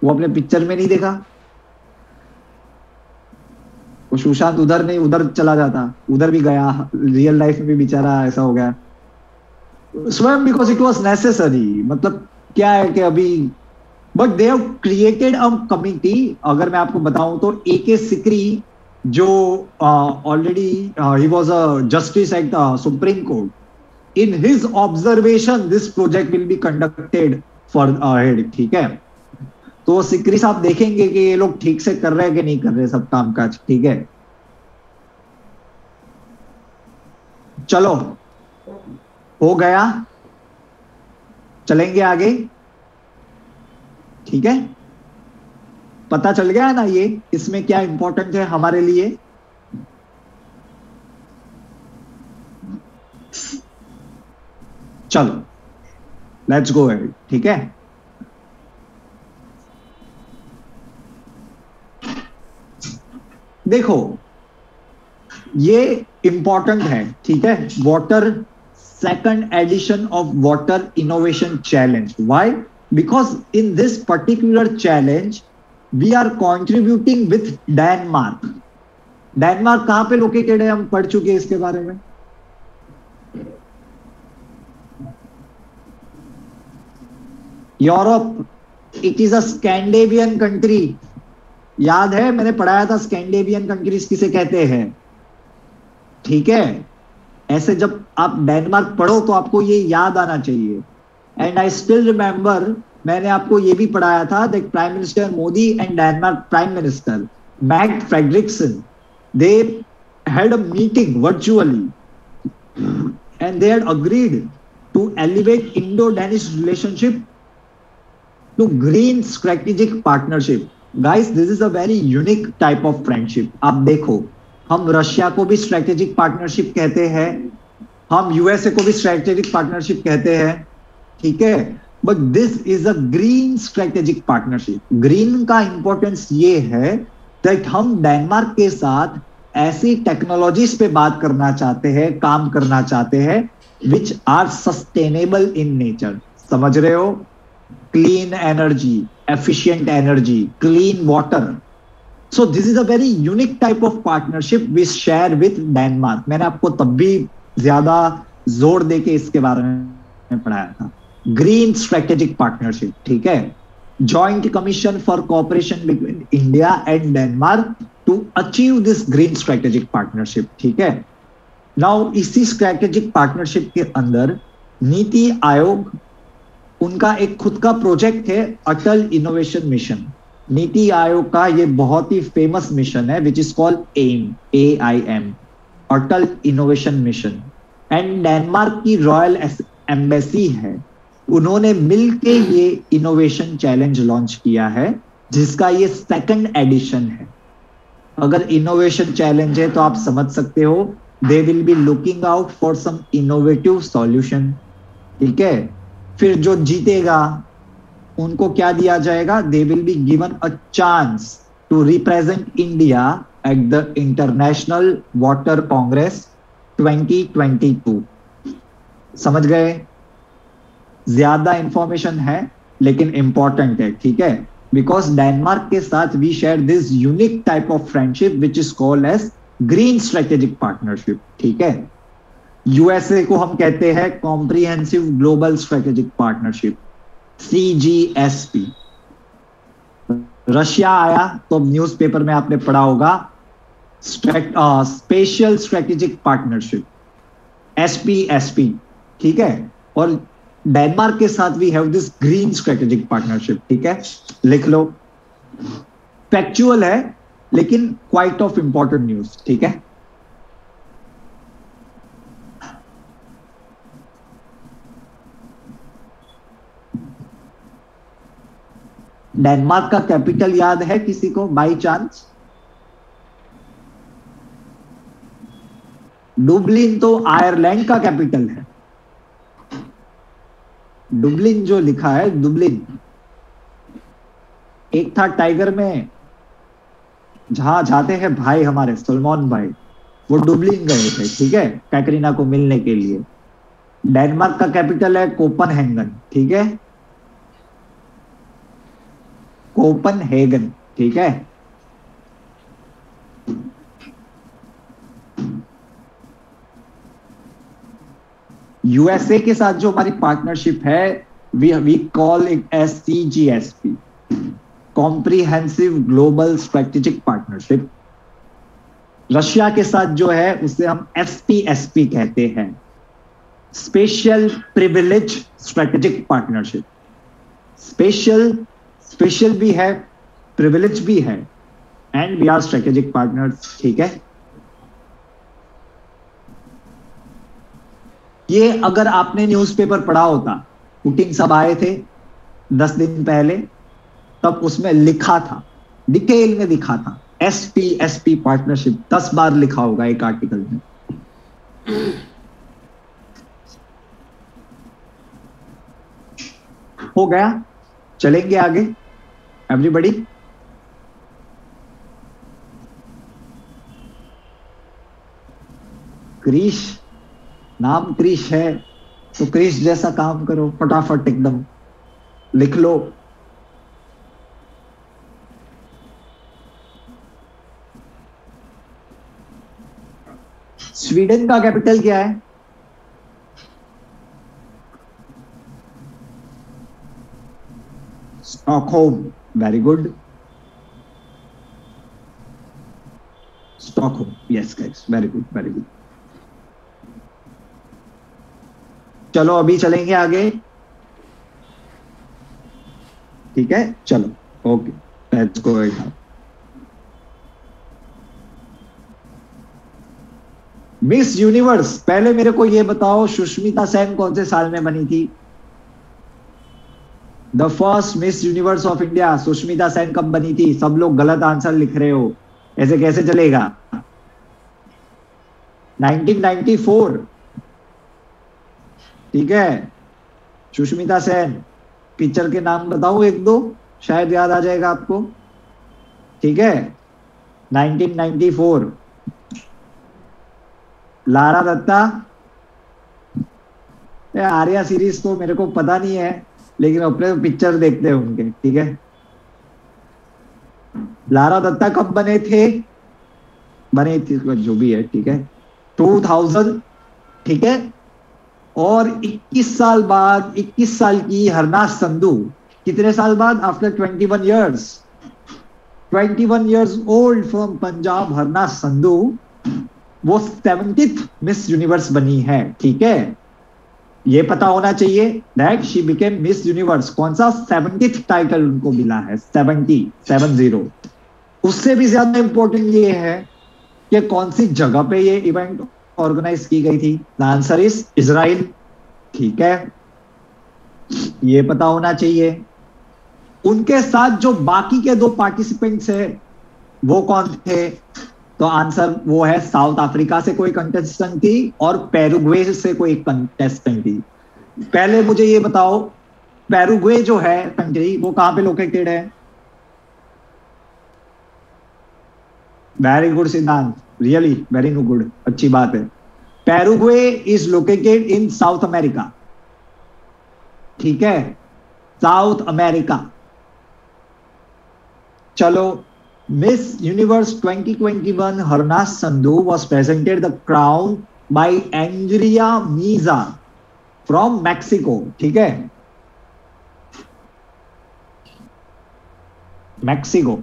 वो अपने पिक्चर में नहीं देखा, वो सुशांत उधर नहीं उधर चला जाता, उधर भी गया, रियल लाइफ में भी बेचारा ऐसा हो गया स्वयं, बिकॉज इट वॉज नेसेसरी। मतलब क्या है कि अभी, but they have created a committee. अगर मैं आपको बताऊं तो AK सिकरी, जो already he was a justice at the supreme court, in his observation this project will be conducted for ahead, ठीक है। तो सिकरी साहब देखेंगे कि ये लोग ठीक से कर रहे हैं कि नहीं कर रहे सब काम काज, ठीक है। चलो हो गया, चलेंगे आगे। ठीक है, पता चल गया है ना ये इसमें क्या इंपॉर्टेंट है हमारे लिए। चलो लेट्स गो अहेड। ठीक है, देखो ये इंपॉर्टेंट है। ठीक है, water second edition of water innovation challenge. Why? Because in this particular challenge we are contributing with Denmark. Denmark कहां पे लोकेटेड है, हम पढ़ चुके हैं इसके बारे में। Europe, it is a Scandinavian country. याद है, मैंने पढ़ाया था स्कैंडेवियन कंट्रीज किसे कहते हैं। ठीक है, ऐसे जब आप डेनमार्क पढ़ो तो आपको ये याद आना चाहिए। एंड आई स्टिल रिमेंबर, मैंने आपको ये भी पढ़ाया था that Prime Minister Modi and Denmark Prime Minister Mette Frederiksen, they had a meeting virtually and they had agreed to elevate Indo-Danish relationship to green strategic partnership. Guys, this is a very unique type of friendship. आप देखो, हम रशिया को भी स्ट्रेटेजिक पार्टनरशिप कहते हैं, हम यूएसए को भी स्ट्रेटेजिक पार्टनरशिप कहते हैं। ठीक है, but this is a green strategic partnership. Green का इंपॉर्टेंस ये है दैट हम डेनमार्क के साथ ऐसी टेक्नोलॉजीज पे बात करना चाहते हैं, काम करना चाहते हैं which are sustainable in nature. समझ रहे हो? Clean energy, efficient energy, clean water. So this is a very unique type of partnership we share with Denmark. मैंने आपको तब भी ज्यादा जोर देके इसके बारे में पढ़ाया था। Green strategic partnership. ठीक है, joint commission for cooperation between India and Denmark to achieve this green strategic partnership. ठीक है, नाउ इसी स्ट्रेटेजिक पार्टनरशिप के अंदर नीति आयोग, उनका एक खुद का प्रोजेक्ट है अटल इनोवेशन मिशन। नीति आयोग का ये बहुत ही फेमस मिशन है which is called AIM, AIM, Atal innovation mission. And Denmark की रॉयल एम्बेसी है, उन्होंने मिलके ये इनोवेशन चैलेंज लॉन्च किया है जिसका ये सेकंड एडिशन है। अगर इनोवेशन चैलेंज है तो आप समझ सकते हो they will be looking out for some innovative solution. ठीक है, फिर जो जीतेगा उनको क्या दिया जाएगा? They will be given a chance to represent India at the international water congress 2022। समझ गए? ज्यादा इंफॉर्मेशन है लेकिन इंपॉर्टेंट है। ठीक है, बिकॉज डेनमार्क के साथ we share this unique type of friendship which is called as green strategic partnership. ठीक है, यूएसए को हम कहते हैं comprehensive global strategic partnership, CGSP। Russia आया तो न्यूज़पेपर में आपने पढ़ा होगा स्पेशल स्ट्रेटेजिक पार्टनरशिप, SPSP। ठीक है, और डेनमार्क के साथ we have this green strategic partnership. ठीक है, लिख लो, फैक्चुअल है लेकिन क्वाइट ऑफ इंपॉर्टेंट न्यूज। ठीक है, डेनमार्क का कैपिटल याद है किसी को बाई चांस? डुबलिन तो आयरलैंड का कैपिटल है। डुबलिन जो लिखा है, डुबलिन एक था टाइगर में, जहां जाते हैं भाई हमारे सलमान भाई, वो डुबलिन गए थे। ठीक है, कैटरीना को मिलने के लिए। डेनमार्क का कैपिटल है कोपनहेगन। ठीक है, कोपनहेगन। ठीक है, यूएसए के साथ जो हमारी पार्टनरशिप है we call it as CGSP, comprehensive global strategic partnership. Russia के साथ जो है उसे हम SPSP कहते हैं, special privilege strategic partnership. Special भी है, प्रिविलेज भी है, and we are strategic partners. ठीक है, ये अगर आपने न्यूज़पेपर पढ़ा होता, पुटिन सब आए थे 10 दिन पहले, तब उसमें लिखा था, डिटेल में लिखा था, एसपी पार्टनरशिप 10 बार लिखा होगा एक आर्टिकल में। हो गया, चलेंगे आगे एवरीबॉडी। क्रिश, नाम क्रिश है तो क्रिश जैसा काम करो, फटाफट एकदम लिख लो। स्वीडन का कैपिटल क्या है? Stockholm, very good, Stockholm, yes guys, very good very good. चलो अभी चलेंगे आगे, ठीक है, चलो okay, let's go. Miss universe, पहले मेरे को ये बताओ सुष्मिता सेन कौन से साल में बनी थी? The first miss universe of India Sushmita Sen कब बनी थी? सब लोग गलत आंसर लिख रहे हो, ऐसे कैसे चलेगा? 1994, ठीक है। सुष्मिता सेन, पिक्चर के नाम बताऊं एक दो, शायद याद आ जाएगा आपको, ठीक है। 1994, लारा दत्ता, आर्या सीरीज तो मेरे को पता नहीं है, लेकिन अपने पिक्चर देखते हैं उनके, ठीक है। लारा दत्ता कब बने थे? बने थे जो भी है, ठीक है, 2000, ठीक है। और 21 साल बाद, 21 साल की हरनाज संधू, कितने साल बाद? After 21 years, 21 years old from Punjab, Harnaaz Sandhu वो 70th मिस यूनिवर्स बनी है, ठीक है। ये पता होना चाहिए that she became miss universe. कौन सा? 70th टाइटल उनको मिला है, 70। उससे भी ज्यादा इंपॉर्टेंट ये है कि कौन सी जगह पे ये इवेंट ऑर्गेनाइज की गई थी। आंसर इज इजराइल, ठीक है, ये पता होना चाहिए। उनके साथ जो बाकी के 2 पार्टिसिपेंट्स है वो कौन थे? तो आंसर वो है, साउथ अफ्रीका से कोई कंटेस्टेंट थी और पैरुग्वे से कोई कंटेस्टेंट थी। पहले मुझे ये बताओ, पैरुग्वे जो है कंट्री, वो कहां पे लोकेटेड है? Very good Siddhant, really very good, अच्छी बात है। Paraguay is located in South America, ठीक है, साउथ अमेरिका। चलो, Miss Universe 2021 Harnas Sandhu was presented the crown by Andrea Miza from Mexico, ठीक है, मैक्सिको,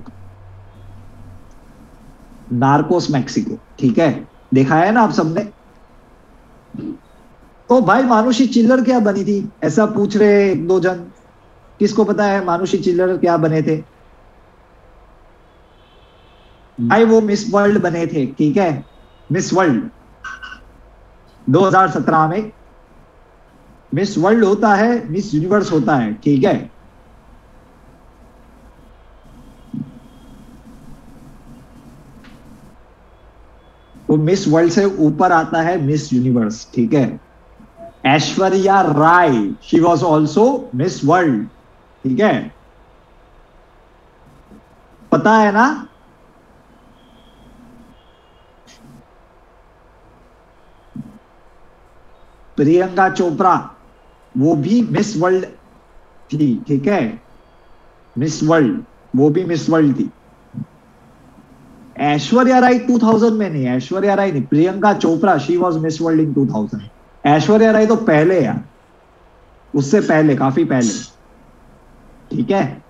नार्कोस मैक्सिको, ठीक है, देखा है ना आप सबने। तो भाई मानुषी चिल्लर क्या बनी थी? ऐसा पूछ रहे 1-2 जन, किसको पता है मानुषी चिल्लर क्या बने थे? भाई वो मिस वर्ल्ड बने थे, ठीक है, मिस वर्ल्ड 2017 में। मिस वर्ल्ड होता है, मिस यूनिवर्स होता है, ठीक है। वो मिस वर्ल्ड से ऊपर आता है मिस यूनिवर्स, ठीक है। Aishwarya Rai, she was also Miss World, ठीक है, पता है ना। प्रियंका चोपड़ा, वो भी मिस वर्ल्ड थी, ठीक है, मिस वर्ल्ड, वो भी मिस वर्ल्ड थी। ऐश्वर्या राय 2000 में नहीं, ऐश्वर्या राय नहीं, Priyanka Chopra, she was Miss World in 2000। Aishwarya Rai तो पहले यार, उससे पहले, काफी पहले, ठीक है।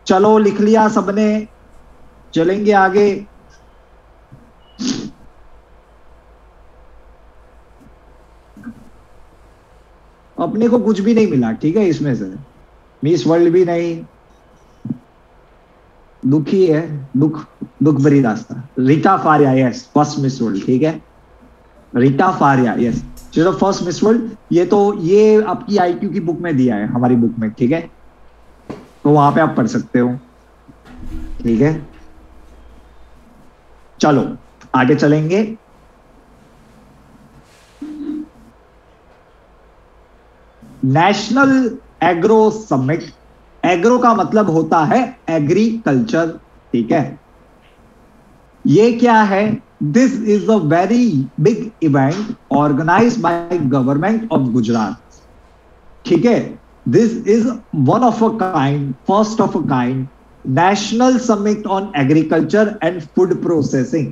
चलो लिख लिया सबने, चलेंगे आगे। अपने को कुछ भी नहीं मिला, ठीक है, इसमें से मिस वर्ल्ड भी नहीं, दुखी है, दुख भरी रास्ता। Rita Faria, yes, first miss World, ठीक है। Rita Faria, yes, she is the first miss world. ये आपकी आईक्यू की बुक में दिया है, हमारी बुक में, ठीक है, तो वहां पे आप पढ़ सकते हो, ठीक है। चलो आगे चलेंगे। नेशनल एग्रो समिट, एग्रो का मतलब होता है एग्रीकल्चर, ठीक है। ये क्या है? This is a very big event organised by government of Gujarat, ठीक है। This is one of a kind, first of a kind national summit on agriculture and food processing,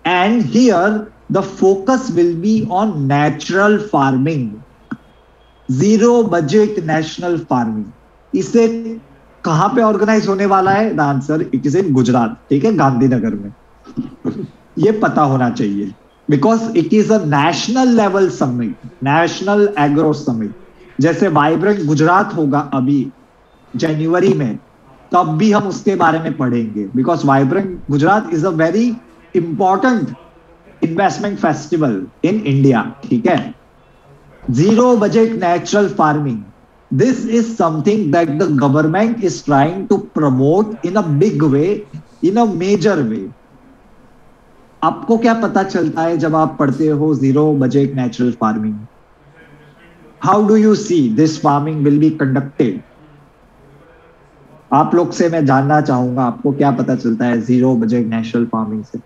and here the focus will be on natural farming, zero budget natural farming. इसे कहां पे ऑर्गेनाइज होने वाला है? The answer, it is in Gujarat, ठीक है, गांधीनगर में। ये पता होना चाहिए, because it is a national level summit, national agro summit. जैसे वाइब्रेंट गुजरात होगा अभी जनवरी में, तब भी हम उसके बारे में पढ़ेंगे, because vibrant Gujarat is a very important investment festival in India, ठीक है। Zero budget natural farming. This is something that the government is trying to promote in a big way, in a major way. आपको क्या पता चलता है जब आप पढ़ते हो zero budget natural farming? How do you see this farming will be conducted? आप लोग से मैं जानना चाहूंगा, आपको क्या पता चलता है जीरो बजट नेचुरल फार्मिंग से?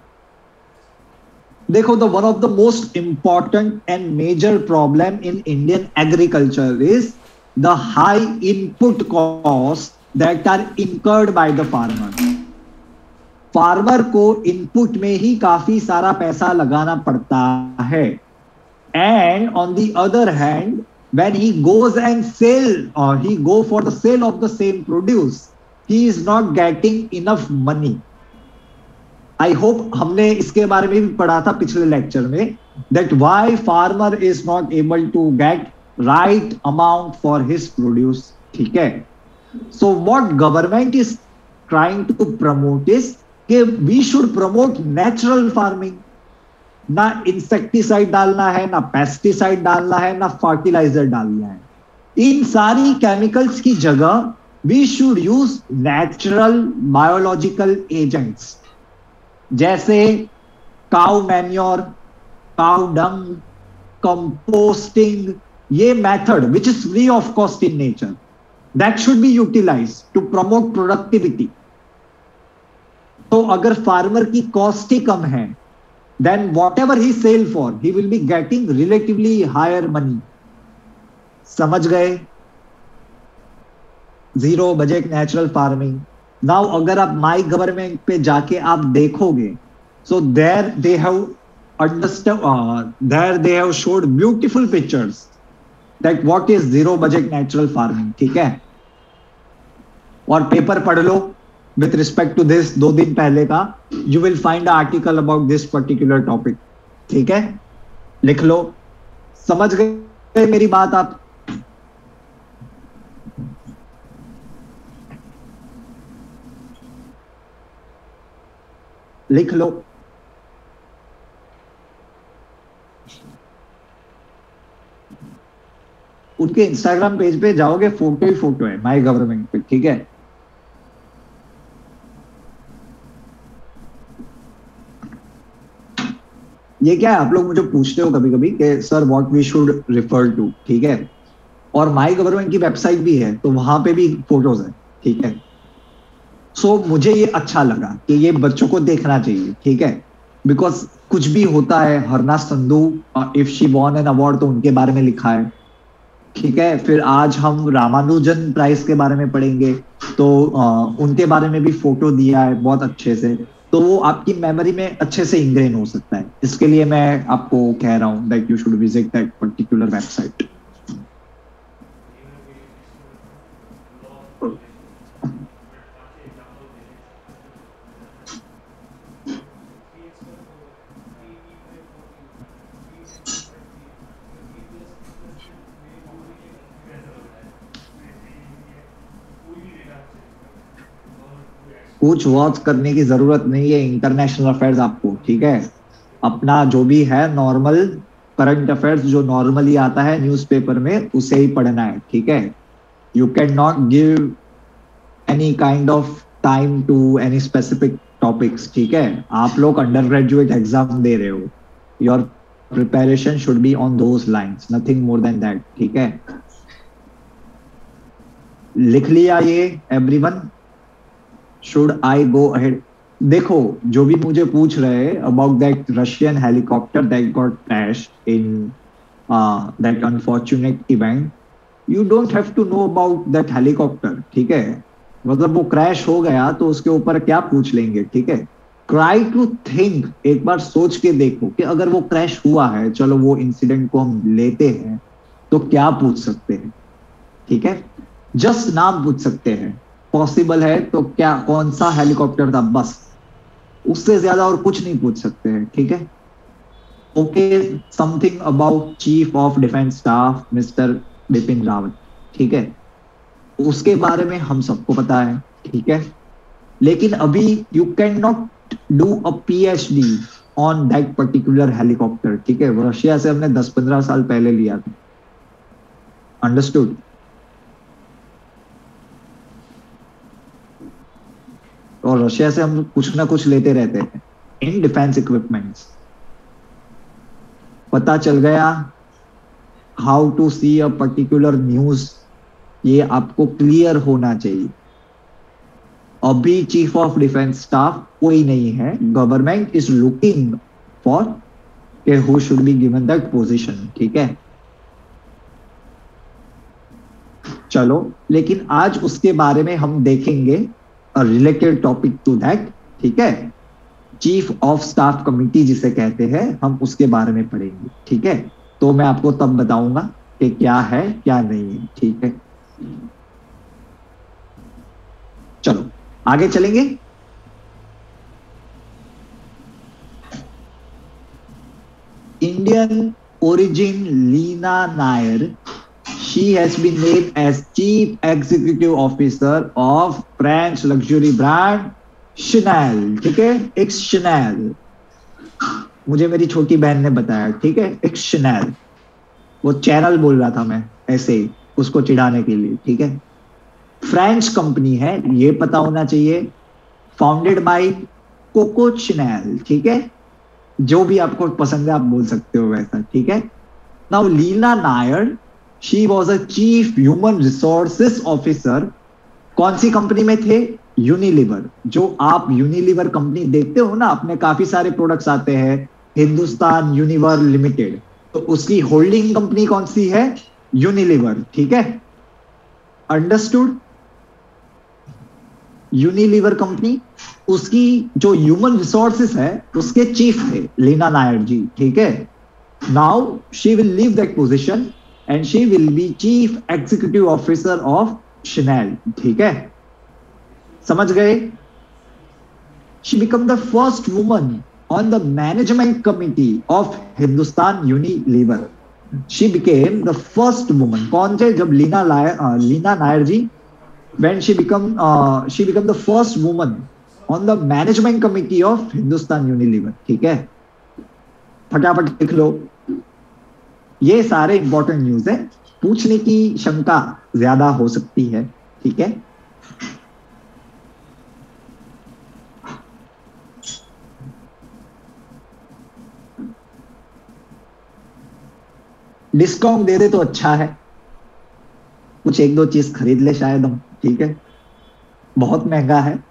देखो, the one of the most important and major problem in Indian agriculture is the high input cost that are incurred by the farmer. Farmer को इनपुट में ही काफी सारा पैसा लगाना पड़ता है, and on the other hand when he goes and sell, or he go for the sale of the same produce, he is not getting enough money. I hope हमने इसके बारे में भी पढ़ा था पिछले लेक्चर में, that why farmer is not able to get right amount for his produce, ठीक है। So what government is trying to promote is कि we should promote natural farming. ना इंसेक्टिसाइड डालना है, ना पेस्टिसाइड डालना है, ना फर्टिलाइजर डालना है। इन सारी केमिकल्स की जगह we should use natural biological agents, जैसे cow manure, cow dung, composting. ये method which is free of cost in nature, that should be utilize to promote productivity. तो अगर फार्मर की कॉस्ट ही कम है, then whatever he sell for, he will be getting relatively higher money. समझ गए? Zero budget natural farming. Now अगर आप माई गवर्नमेंट पे जाके आप देखोगे, so there they have there they have showed beautiful pictures that what is zero budget natural farming, ठीक है। और पेपर पढ़ लो with respect to this, 2 दिन पहले का, you will find an article about this particular topic, ठीक है, लिख लो। समझ गए मेरी बात आप? लिख लो। उनके इंस्टाग्राम पेज पे जाओगे, फोटो ही फोटो है माई गवर्नमेंट पे, ठीक है। ये क्या है, आप लोग मुझे पूछते हो कभी कभी कि sir what we should refer to, ठीक है। और माई गवर्नमेंट की वेबसाइट भी है, तो वहां पे भी फोटोज है, ठीक है। सो मुझे ये अच्छा लगा कि ये बच्चों को देखना चाहिए, ठीक है, बिकॉज कुछ भी होता है, हरना Sandhu if she von an award, तो उनके बारे में लिखा है, ठीक है। फिर आज हम रामानुजन प्राइज के बारे में पढ़ेंगे, तो उनके बारे में भी फोटो दिया है बहुत अच्छे से, तो वो आपकी मेमोरी में अच्छे से इंग्रेन हो सकता है। इसके लिए मैं आपको कह रहा हूं that you should visit that particular website. कुछ वॉच करने की जरूरत नहीं है, इंटरनेशनल अफेयर्स आपको, ठीक है। अपना जो भी है नॉर्मल करंट अफेयर्स जो नॉर्मली आता है न्यूज़पेपर में उसे ही पढ़ना है, ठीक है। You can not give any kind of time to any specific topics, ठीक है। आप लोग अंडर ग्रेजुएट एग्जाम दे रहे हो, your preparation should be on those lines, nothing more than that, ठीक है। लिख लिया ये everyone? Should I go ahead? देखो, जो भी मुझे पूछ रहे हैं about that Russian helicopter that got crash in that unfortunate event, you don't have to know about that helicopter, ठीक है। मतलब वो क्रैश हो गया तो उसके ऊपर क्या पूछ लेंगे, ठीक है। ट्राई टू थिंक, एक बार सोच के देखो कि अगर वो क्रैश हुआ है, चलो वो इंसिडेंट को हम लेते हैं, तो क्या पूछ सकते हैं, ठीक है। जस्ट नाम पूछ सकते हैं, पॉसिबल है तो क्या, कौन सा हेलीकॉप्टर था, बस। उससे ज्यादा और कुछ नहीं पूछ सकते हैं, ठीक है। Okay, something about chief of defence staff mister Bipin Rawat, ठीक है। उसके बारे में हम सबको पता है, ठीक है। लेकिन अभी you can not do a PhD on that particular helicopter, ठीक है। रशिया से हमने 10-15 साल पहले लिया था, अंडरस्टूड। और रशिया से हम कुछ ना कुछ लेते रहते हैं इन डिफेंस इक्विपमेंट्स। पता चल गया how to see a particular news, ये आपको क्लियर होना चाहिए। अभी चीफ ऑफ डिफेंस स्टाफ कोई नहीं है, गवर्नमेंट इज लुकिंग फॉर के who should be given that position, ठीक है। चलो, लेकिन आज उसके बारे में हम देखेंगे रिलेटेड टॉपिक टू दैट, ठीक है। चीफ ऑफ स्टाफ कमिटी जिसे कहते हैं, हम उसके बारे में पढ़ेंगे, ठीक है। तो मैं आपको तब बताऊंगा कि क्या है क्या नहीं है, ठीक है। चलो आगे चलेंगे। Indian origin Leena Nair, she has been named as chief executive officer of French luxury brand Chanel, ठीक है। एक Chanel, मुझे मेरी छोटी बहन ने बताया, ठीक है। एक Chanel, वो चैनल बोल रहा था मैं ऐसे ही उसको चिढ़ाने के लिए, ठीक है। फ्रेंच कंपनी है, ये पता होना चाहिए। फाउंडेड बाय कोको Chanel, ठीक है। जो भी आपको पसंद है आप बोल सकते हो वैसा, ठीक है। Now Leena Nair, she was a chief human resources officer. कौन सी कंपनी में थे? यूनिलीवर। जो आप यूनिलीवर कंपनी देखते हो ना, अपने काफी सारे प्रोडक्ट्स आते हैं, हिंदुस्तान यूनिवर लिमिटेड, तो उसकी होल्डिंग कंपनी कौन सी है? यूनिलीवर, ठीक है। अंडरस्टूड। यूनिलीवर कंपनी, उसकी जो ह्यूमन रिसोर्सेस है उसके चीफ थे लीना नायर जी, ठीक है। Now she will leave that position and she will be chief executive officer of Chanel, ठीक है। समझ गए? She became the first woman on the management committee of Hindustan Unilever. She became the first woman, कौन थे? जब लीना नायर जी, when she became the first woman on the management committee of Hindustan Unilever, ठीक है। फटाफट लिख लो, ये सारे इंपॉर्टेंट न्यूज है, पूछने की शंका ज्यादा हो सकती है, ठीक है। डिस्काउंट दे दे तो अच्छा है, कुछ एक दो चीज खरीद ले शायद हम, ठीक है। बहुत महंगा है।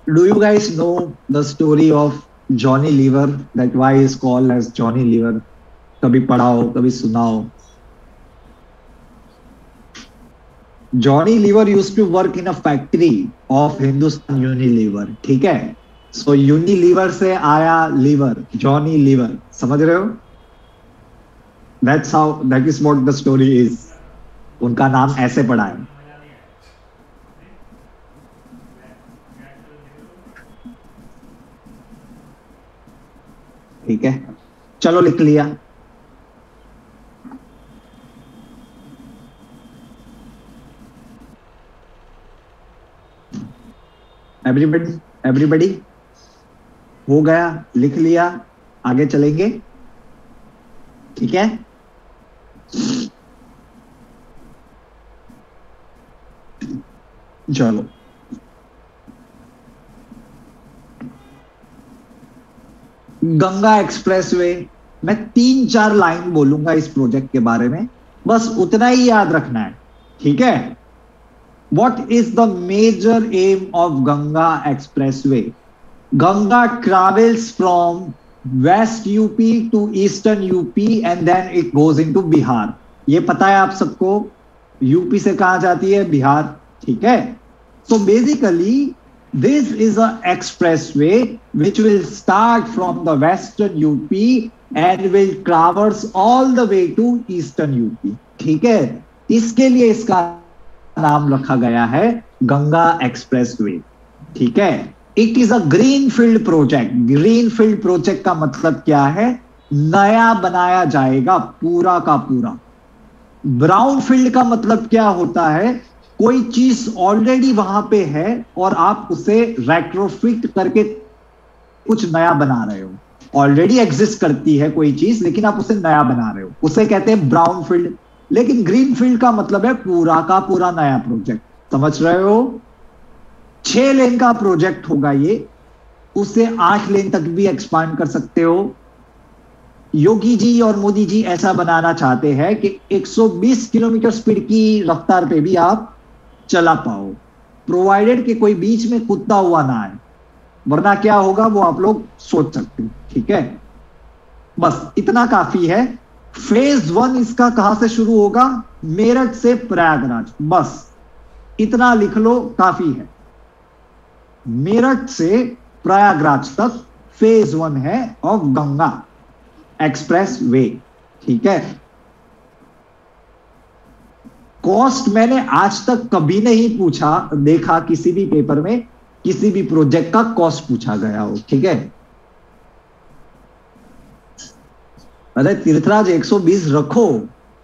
Do you guys know the story of Johnny Lever? That why is called as Johnny Lever? कभी पढ़ा हो, कभी सुना हो? Johnny Lever used to work in a factory of Hindustan Unilever, ठीक है। So Unilever से आया लीवर, Johnny Lever, समझ रहे हो? That is what the story is. उनका नाम ऐसे पड़ा है। ठीक है, चलो लिख लिया। एवरीबडी एवरीबडी हो गया, लिख लिया, आगे चलेंगे। ठीक है, चलो गंगा एक्सप्रेसवे, मैं 3-4 लाइन बोलूंगा इस प्रोजेक्ट के बारे में, बस उतना ही याद रखना है। ठीक है, what is the major aim of Ganga expressway? Ganga travels from west UP to eastern UP and then it goes into Bihar. ये पता है आप सबको, यूपी से कहां जाती है? बिहार। ठीक है, so basically this is a expressway which will start from the western UP and will traverse all the way to eastern UP। ठीक है, इसके लिए इसका नाम रखा गया है गंगा एक्सप्रेसवे। ठीक है, it is a greenfield project. Greenfield project का मतलब क्या है? नया बनाया जाएगा पूरा का पूरा। ब्राउनफील्ड का मतलब क्या होता है? कोई चीज ऑलरेडी वहां पे है और आप उसे रेट्रोफिट करके कुछ नया बना रहे हो। ऑलरेडी एग्जिस्ट करती है कोई चीज, लेकिन आप उसे नया बना रहे हो, उसे कहते हैं ब्राउनफील्ड। लेकिन ग्रीनफील्ड का मतलब है पूरा का पूरा नया प्रोजेक्ट। समझ रहे हो? 6 लेन का प्रोजेक्ट होगा ये, उसे 8 लेन तक भी एक्सपांड कर सकते हो। योगी जी और मोदी जी ऐसा बनाना चाहते हैं कि 120 किलोमीटर स्पीड की रफ्तार पे भी आप चला पाओ, प्रोवाइडेड कि कोई बीच में कूदता हुआ ना आए, वरना क्या होगा वो आप लोग सोच सकते हो। ठीक है, बस इतना काफी है। फेज 1 इसका कहां से शुरू होगा? मेरठ से प्रयागराज। बस इतना लिख लो, काफी है। मेरठ से प्रयागराज तक फेज 1 है ऑफ गंगा एक्सप्रेस वे। ठीक है, कॉस्ट मैंने आज तक कभी नहीं पूछा, देखा किसी भी पेपर में किसी भी प्रोजेक्ट का कॉस्ट पूछा गया हो। ठीक है, अरे तीर्थराज 120 रखो,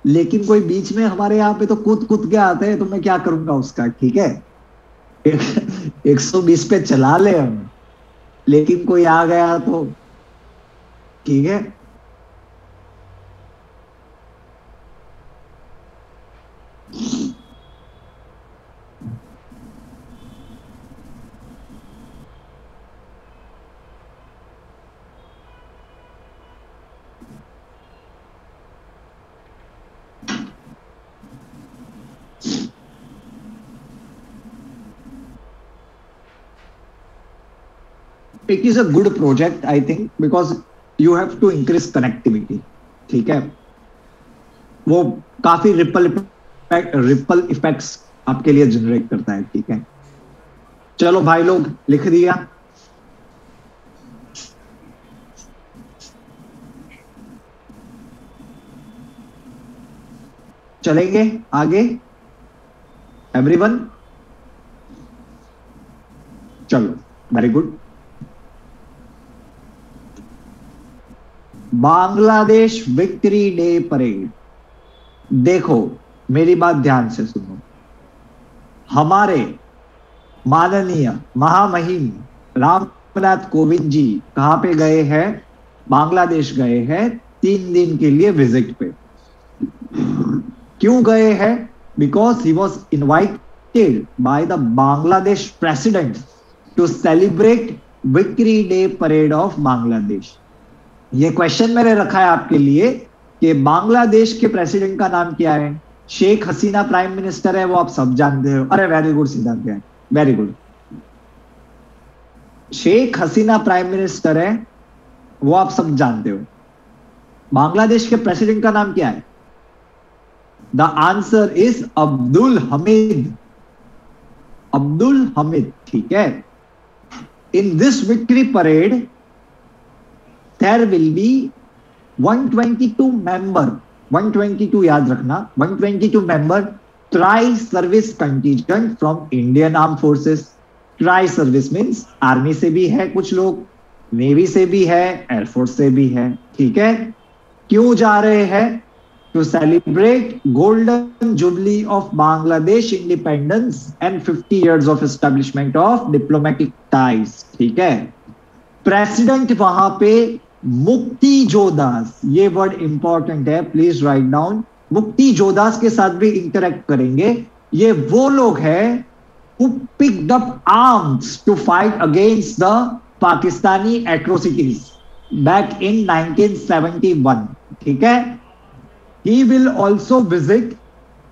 लेकिन कोई बीच में हमारे यहाँ पे तो कूद कूद के आते हैं, तो मैं क्या करूंगा उसका? ठीक है, 120 पे चला ले हम, लेकिन कोई आ गया तो ठीक है। It is a good project, I think, because you have to increase connectivity। ठीक है, वो काफी रिपल इफेक्ट्स आपके लिए जनरेट करता है। ठीक है, चलो भाई लोग लिख दिया। चलेंगे आगे एवरीवन? चलो, very good. Bangladesh victory day parade. देखो मेरी बात ध्यान से सुनो, हमारे माननीय महामहिम रामनाथ कोविंद जी कहां पे गए हैं? बांग्लादेश गए हैं 3 दिन के लिए विजिट पे। क्यों गए हैं? Because he was invited by the Bangladesh president to celebrate victory day parade of Bangladesh. ये क्वेश्चन मैंने रखा है आपके लिए कि बांग्लादेश के प्रेसिडेंट का नाम क्या है? शेख हसीना प्राइम मिनिस्टर है, वो आप सब जानते हो। अरे very good Siddharth, very good. Sheikh Hasina prime minister है, वो आप सब जानते हो। बांग्लादेश के प्रेसिडेंट का नाम क्या है? The answer is Abdul Hamid. Abdul Hamid. ठीक है, in this victory parade there will be 122 member, 122 याद रखना, 122 member tri service contingent from Indian arm forces. Tri service means army से भी है कुछ लोग, नेवी से भी है, एयरफोर्स से भी है, ठीक है। क्यों जा रहे हैं? To celebrate golden jubilee of Bangladesh independence and 50 years of establishment of diplomatic ties, ठीक है। प्रेसिडेंट वहां पे मुक्ति जोदास, ये वर्ड इंपॉर्टेंट है, please write down. Mukti Jodhas के साथ भी इंटरेक्ट करेंगे। ये वो लोग हैं who picked up arms to fight against the Pakistani atrocities back in 1971, ठीक है। He will also visit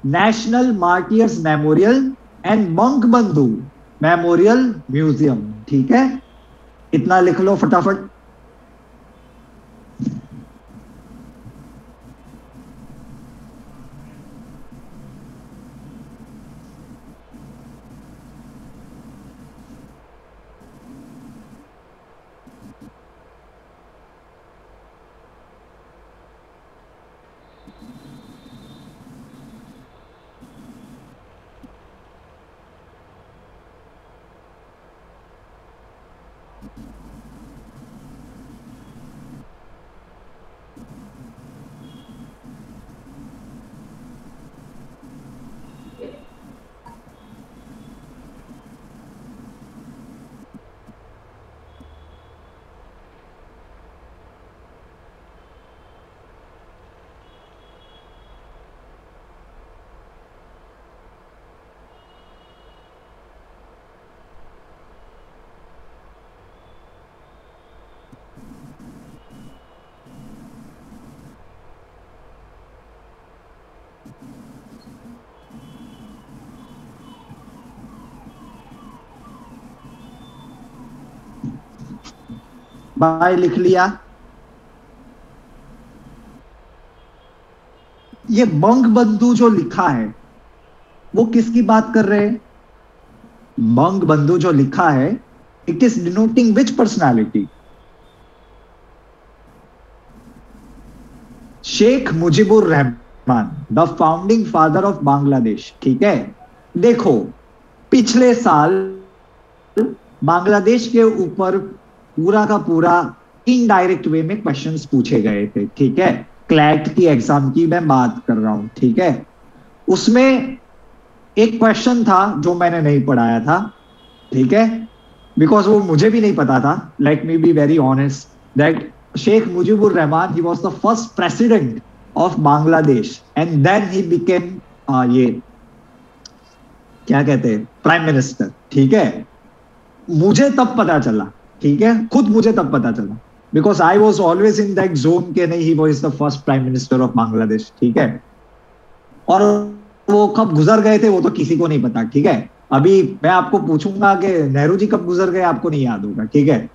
National Martyrs Memorial and Bangabandhu Memorial Museum, ठीक है। इतना लिख लो फटाफट। बाय लिख लिया। ये बंगबंधु जो लिखा है वो किसकी बात कर रहे हैं? बंगबंधु जो लिखा है, it is denoting which personality? Sheikh Mujibur Rahman, the founding father of Bangladesh, ठीक है। देखो, पिछले साल बांग्लादेश के ऊपर पूरा का पूरा इनडायरेक्ट वे में क्वेश्चंस पूछे गए थे, ठीक है। क्लैट की एग्जाम की मैं बात कर रहा हूं, ठीक है। उसमें एक क्वेश्चन था जो मैंने नहीं पढ़ाया था, ठीक है, बिकॉज वो मुझे भी नहीं पता था। Let me be very honest that Sheikh Mujibur Rahman, he was the first president of Bangladesh and then he became ये क्या कहते हैं, प्राइम मिनिस्टर, ठीक है। मुझे तब पता चला, ठीक है, खुद मुझे तब पता चला, because I was always in that zone के नहीं, he was the first prime minister of Bangladesh, ठीक है। और वो कब गुजर गए थे वो तो किसी को नहीं पता, ठीक है। अभी मैं आपको पूछूंगा कि नेहरू जी कब गुजर गए, आपको नहीं याद होगा, ठीक है।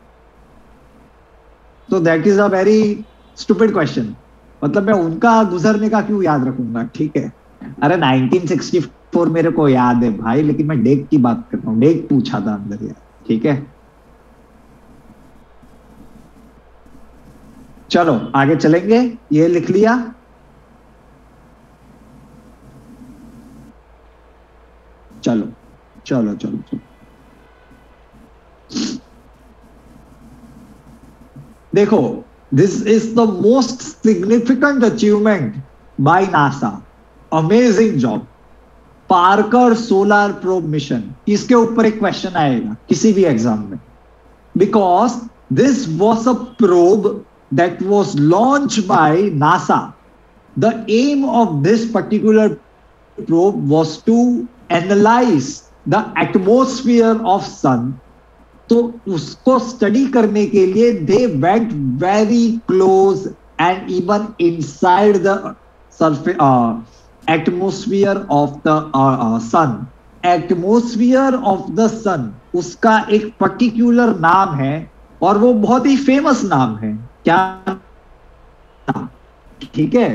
तो that is a very stupid question. मतलब मैं उनका गुजरने का क्यों याद रखूंगा, ठीक है। अरे 1964 मेरे को याद है भाई, लेकिन मैं डेट की बात कर रहा हूँ, डेट पूछा था अंदर यार, ठीक है। चलो आगे चलेंगे। ये लिख लिया। चलो चलो चलो चलो। देखो, this is the most significant achievement by NASA. Amazing job. Parker solar probe mission, इसके ऊपर एक क्वेश्चन आएगा किसी भी एग्जाम में, because this was a probe that was launched by NASA. The aim of this particular probe was to analyze the atmosphere of sun. तो उसको स्टडी करने के लिए they went very close and even inside the surface atmosphere of the sun. Atmosphere of the sun उसका एक पर्टिकुलर नाम है और वो बहुत ही फेमस नाम है। क्या? ठीक है,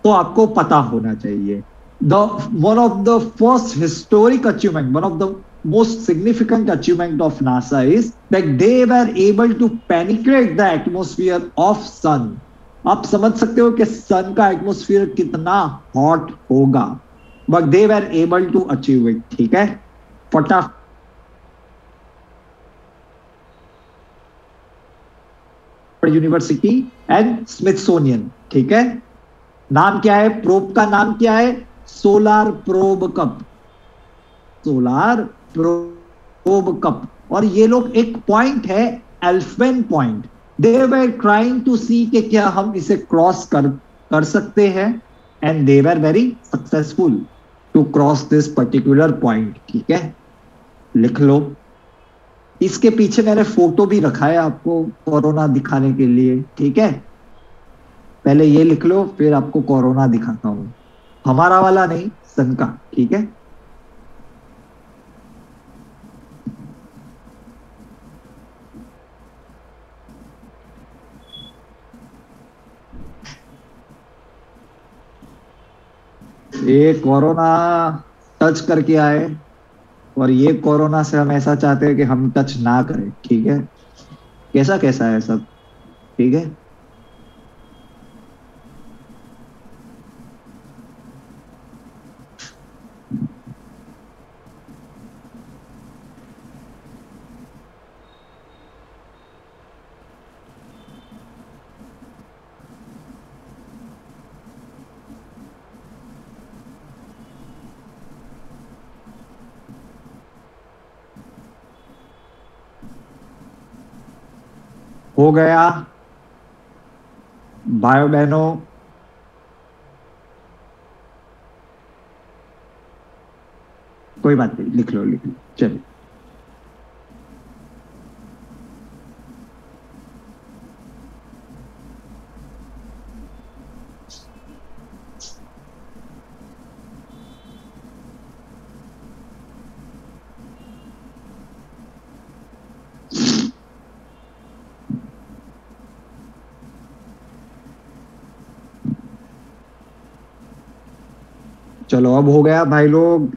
तो आपको पता होना चाहिए। One of the first historic achievement, one of the most significant achievement of NASA is that they were able to penetrate the atmosphere of sun. आप समझ सकते हो कि सन का एटमॉस्फेयर कितना हॉट होगा, but they were able to achieve it. ठीक है, फटाफट हार्वर्ड यूनिवर्सिटी एंड स्मिथसोनियन। ठीक है, नाम क्या है प्रोब का? नाम क्या है? Solar probe cup, solar probe cup. और ये लोग, एक पॉइंट है Alfven point, they were trying to see कि क्या हम इसे क्रॉस कर सकते हैं, and they were very successful to cross this particular point. ठीक है, लिख लो। इसके पीछे मैंने फोटो भी रखा है आपको कोरोना दिखाने के लिए। ठीक है, पहले ये लिख लो, फिर आपको कोरोना दिखाता हूं, हमारा वाला नहीं, सन का। ठीक है, ये कोरोना टच करके आए, और ये कोरोना से हम ऐसा चाहते हैं कि हम टच ना करें। ठीक है, कैसा कैसा है सब? ठीक है, हो गया भाइयों बहनों? कोई बात नहीं, लिख लो लिख लो, चलिए। चलो अब हो गया भाई लोग,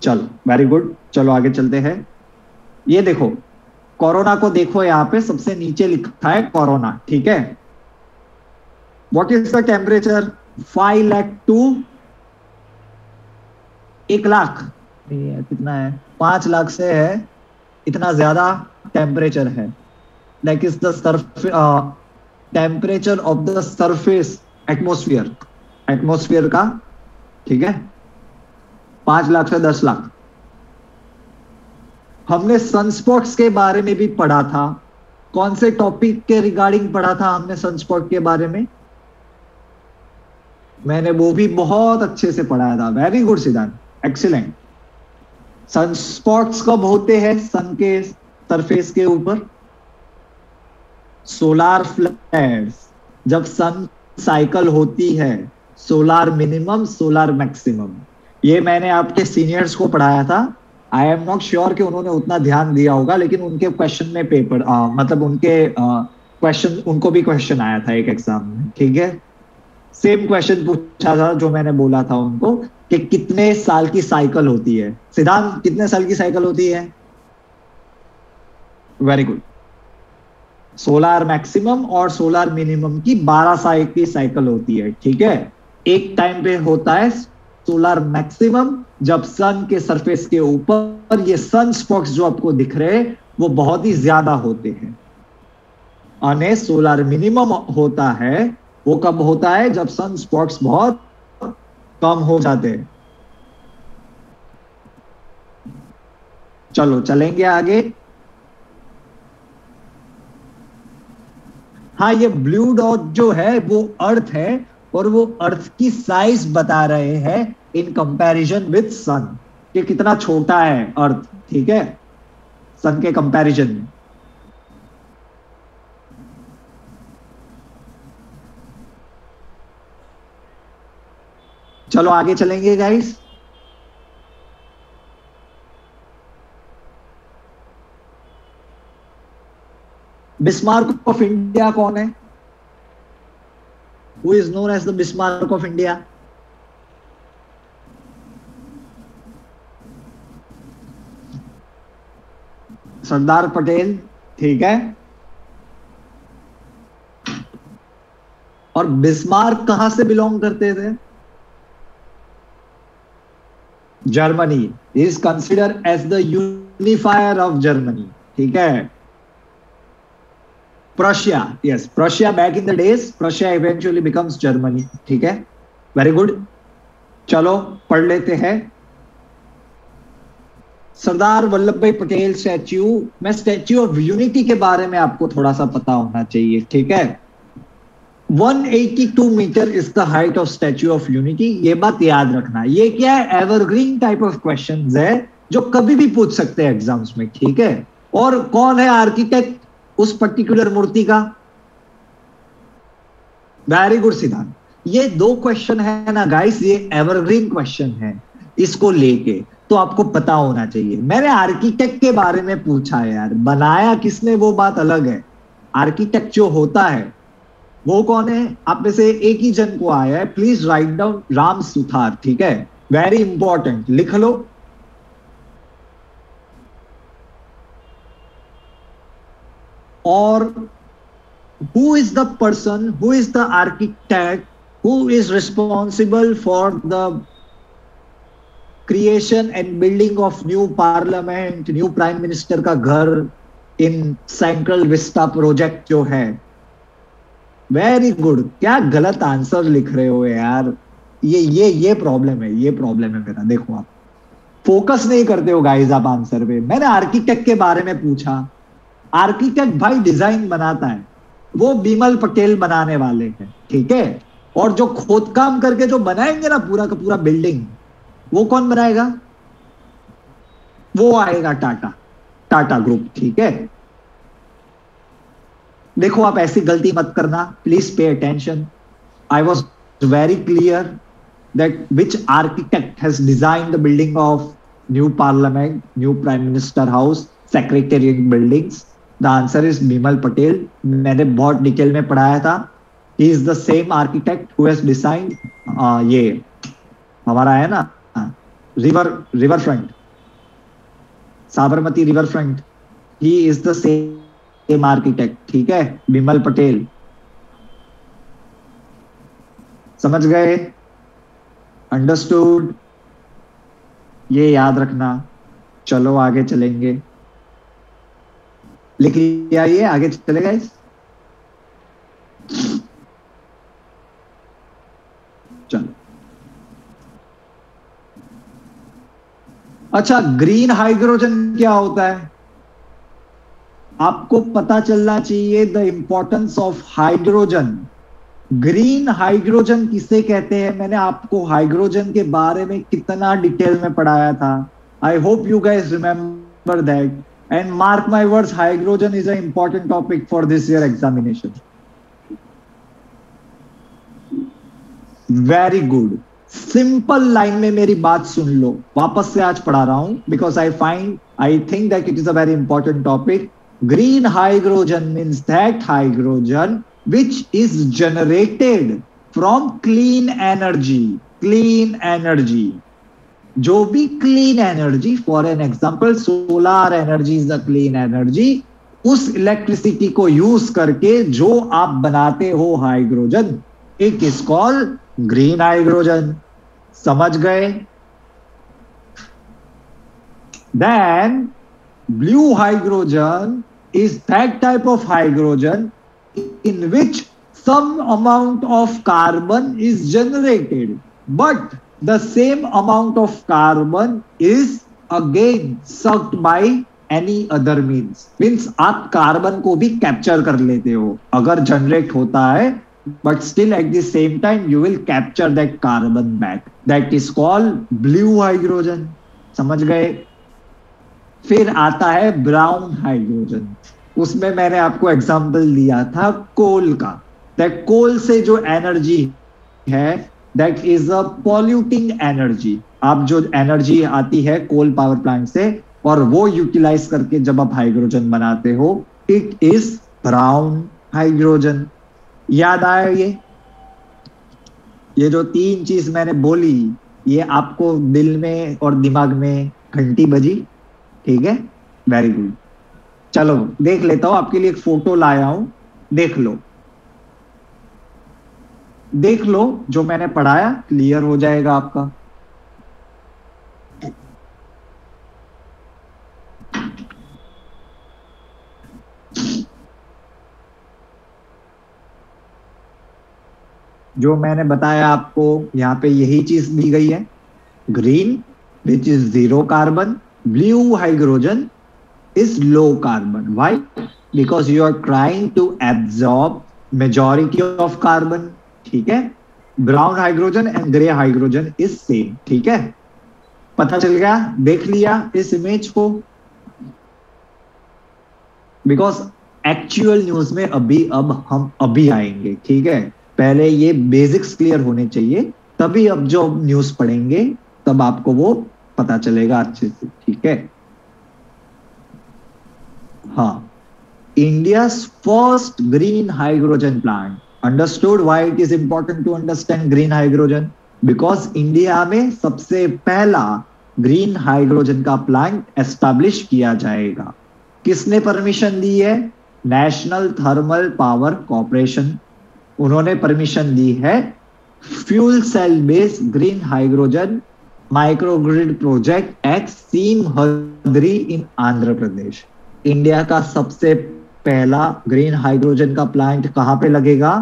चलो वेरी गुड, चलो आगे चलते हैं। ये देखो, कोरोना को देखो, यहाँ पे सबसे नीचे लिखा है कोरोना। ठीक है, what is the temperature? 5 lakh to 1 lakh, नहीं है, कितना है? 5 लाख से है, इतना ज्यादा टेम्परेचर है। Like is the Surf temperature of the surface, atmosphere, atmosphere का। ठीक है, 5 लाख से 10 लाख। हमने सनस्पॉट्स के बारे में भी पढ़ा था। कौन से टॉपिक के रिगार्डिंग पढ़ा था हमने सनस्पॉट के बारे में? मैंने वो भी बहुत अच्छे से पढ़ाया था। वेरी गुड सिद्धांत, एक्सीलेंट। सनस्पॉट्स कब होते हैं सन के सरफेस के ऊपर? सोलार फ्लेयर्स, जब सन साइकिल होती है। सोलार मिनिमम, सोलार मैक्सिमम, ये मैंने आपके सीनियर्स को पढ़ाया था। आई एम नॉट श्योर कि उन्होंने उतना ध्यान दिया होगा, लेकिन उनके क्वेश्चन में पेपर मतलब उनके क्वेश्चन, उनको भी क्वेश्चन आया था एक एग्जाम में। ठीक है, सेम क्वेश्चन पूछा था जो मैंने बोला था उनको कि कितने साल की साइकिल होती है। सिद्धांत, कितने साल की साइकिल होती है? Very good. सोलार मैक्सिमम और सोलार मिनिमम की 12 साल की साइकिल होती है। ठीक है, एक टाइम पे होता है सोलार मैक्सिमम, जब सन के सरफेस के ऊपर ये सन स्पॉट्स जो आपको दिख रहे हैं वो बहुत ही ज्यादा होते हैं। और सोलार मिनिमम होता है, वो कब होता है? जब सन स्पॉट्स बहुत कम हो जाते हैं। चलो चलेंगे आगे। हाँ, ये ब्लू डॉट जो है वो अर्थ है, और वो अर्थ की साइज बता रहे हैं इन कंपैरिजन विद सन, कि कितना छोटा है अर्थ। ठीक है, सन के कंपैरिजन में। चलो आगे चलेंगे गाइस। बिस्मार्क ऑफ इंडिया कौन है? Who is known as the Bismarck of India? Sardar Patel. ठीक है, और बिस्मार्क कहां से बिलोंग करते थे? Germany. Is consider as the unifier of Germany. ठीक है। Prussia, yes, Prussia back in the days, Prussia eventually becomes Germany, ठीक है, वेरी गुड। चलो पढ़ लेते हैं। सरदार वल्लभ भाई पटेल स्टैच्यू, मैं स्टैच्यू ऑफ यूनिटी के बारे में आपको थोड़ा सा पता होना चाहिए, ठीक है। 182 metre is the height of statue of unity, ये बात याद रखना। ये क्या है, एवरग्रीन टाइप ऑफ क्वेश्चंस है जो कभी भी पूछ सकते हैं एग्जाम्स में, ठीक है। और कौन है आर्किटेक्ट उस पर्टिकुलर मूर्ति का? वेरी गुड सिद्धांत। ये दो क्वेश्चन है ना गाइस, ये एवरग्रीन क्वेश्चन है, इसको लेके तो आपको पता होना चाहिए। मैंने आर्किटेक्ट के बारे में पूछा है यार, बनाया किसने वो बात अलग है। आर्किटेक्ट जो होता है वो कौन है? आप में से एक ही जन को आया है, please write down Ram Suthar, ठीक है, वेरी इंपॉर्टेंट, लिख लो। और who is the person, who is the architect, who is responsible for the creation and building of new parliament, new prime minister का घर in central vista project जो है? Very good. क्या गलत आंसर लिख रहे हो यार, ये प्रॉब्लम है, ये प्रॉब्लम है मेरा। देखो आप फोकस नहीं करते हो गाइस आप आंसर पे। मैंने आर्किटेक्ट के बारे में पूछा, आर्किटेक्ट भाई डिजाइन बनाता है, वो बिमल पटेल बनाने वाले हैं, ठीक है। और जो खोदकाम करके जो बनाएंगे ना पूरा का पूरा बिल्डिंग, वो कौन बनाएगा? वो आएगा टाटा, टाटा ग्रुप, ठीक है। देखो आप ऐसी गलती मत करना, please pay attention. I was very clear that which architect has design the building of new parliament, new prime minister house, secretariat buildings. The answer is Bimal Patel. मैंने बहुत डिटेल में पढ़ाया था। He is the same architect who has design ये हमारा है ना river front, Sabarmati river front. He is the same architect, ठीक है, बिमल पटेल। समझ गए? अंडरस्टूड? ये याद रखना। चलो आगे चलेंगे। लिख लिया? ये आगे चले गए। चलो अच्छा, ग्रीन हाइड्रोजन क्या होता है? आपको पता चलना चाहिए the importance of hydrogen. Green hydrogen किसे कहते हैं? मैंने आपको हाइड्रोजन के बारे में कितना डिटेल में पढ़ाया था। I hope you guys remember that and mark my words, hydrogen is a important topic for this year examination. Very good. Simple line में मेरी बात सुन लो, वापस से आज पढ़ा रहा हूं because I think that it is a very important topic. Green hydrogen means that hydrogen which is generated from clean energy. Clean energy, जो भी clean energy, for an example solar energy is the clean energy, उस इलेक्ट्रिसिटी को यूज करके जो आप बनाते हो hydrogen, it is called green hydrogen. समझ गए? Then blue hydrogen is that type of hydrogen in which some amount of carbon is generated, but the same amount of carbon is again sucked by any other means आप कार्बन को भी कैप्चर कर लेते हो अगर जनरेट होता है, but still at the same time you will capture that carbon back. That is called blue hydrogen. समझ गए? फिर आता है ब्राउन हाइड्रोजन। उसमें मैंने आपको एग्जांपल दिया था कोल का। दैट कोल से जो एनर्जी है that is a polluting energy. आप जो एनर्जी आती है कोल पावर प्लांट से और वो यूटिलाइज करके जब आप हाइड्रोजन बनाते हो, इट इज ब्राउन हाइड्रोजन। याद आया? ये जो तीन चीज मैंने बोली ये आपको दिल में और दिमाग में घंटी बजी, ठीक है? Very good. चलो देख लेता हूं, आपके लिए एक फोटो लाया हूं, देख लो, देख लो जो मैंने पढ़ाया, क्लियर हो जाएगा आपका। जो मैंने बताया आपको, यहाँ पे यही चीज दी गई है। Green which is zero carbon, blue hydrogen is low carbon. Why? Because you are trying to absorb majority of carbon. ठीक है? Brown hydrogen and grey hydrogen is same. ठीक है? पता चल गया? देख लिया इस इमेज को? बिकॉज एक्चुअल न्यूज में हम अभी आएंगे. ठीक है? पहले ये बेसिक्स क्लियर होने चाहिए, तभी अब जो न्यूज पढ़ेंगे तब आपको वो पता चलेगा अच्छे से. ठीक है? हाँ. India's first green hydrogen plant. Understood why it is important to understand green hydrogen? Because India में सबसे पहला ग्रीन हाइड्रोजन का प्लांट एस्टैब्लिश किया जाएगा. किसने परमिशन दी है? National Thermal Power Corporation. उन्होंने परमिशन दी है fuel cell based green hydrogen microgrid project at Simhadri in Andhra Pradesh. India का सबसे पहला ग्रीन हाइड्रोजन का प्लांट कहां पे लगेगा?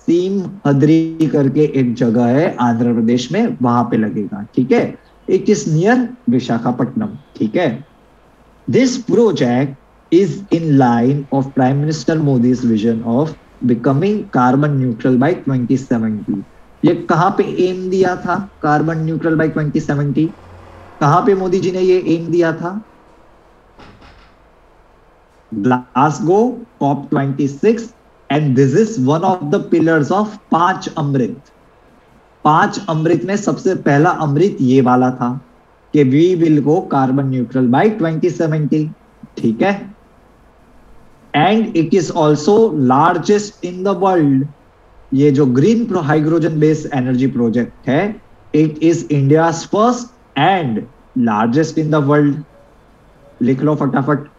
सीमहद्री करके एक जगह है आंध्र प्रदेश में, वहां पे लगेगा. ठीक है? It is near Visakhapatnam. ठीक है? This project is in line of prime minister Modi's vision of becoming carbon neutral bye 2070. ये कहां पे एम दिया था कार्बन न्यूट्रल बाय 2070? कहां पे मोदी जी ने ये एम दिया था? Glasgow COP26, and this is one of the pillars of पांच अमृत. पांच अमृत में सबसे पहला अमृत ये वाला था कि we will go carbon neutral by 2070. ठीक है? And it is also largest in the world. ये जो green hydrogen based energy project है, it is India's first and largest in the world. लिख लो फटाफट.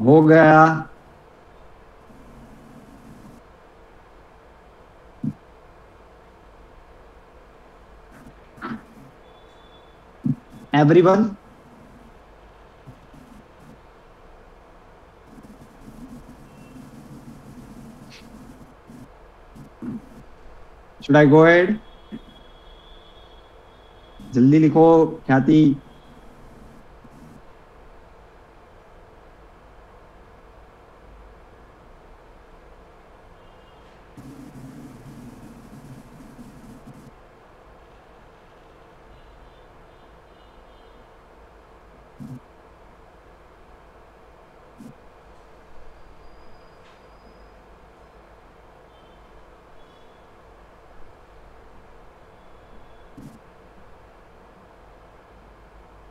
हो गया. Everyone, should I go ahead? जल्दी लिखो ख्याति.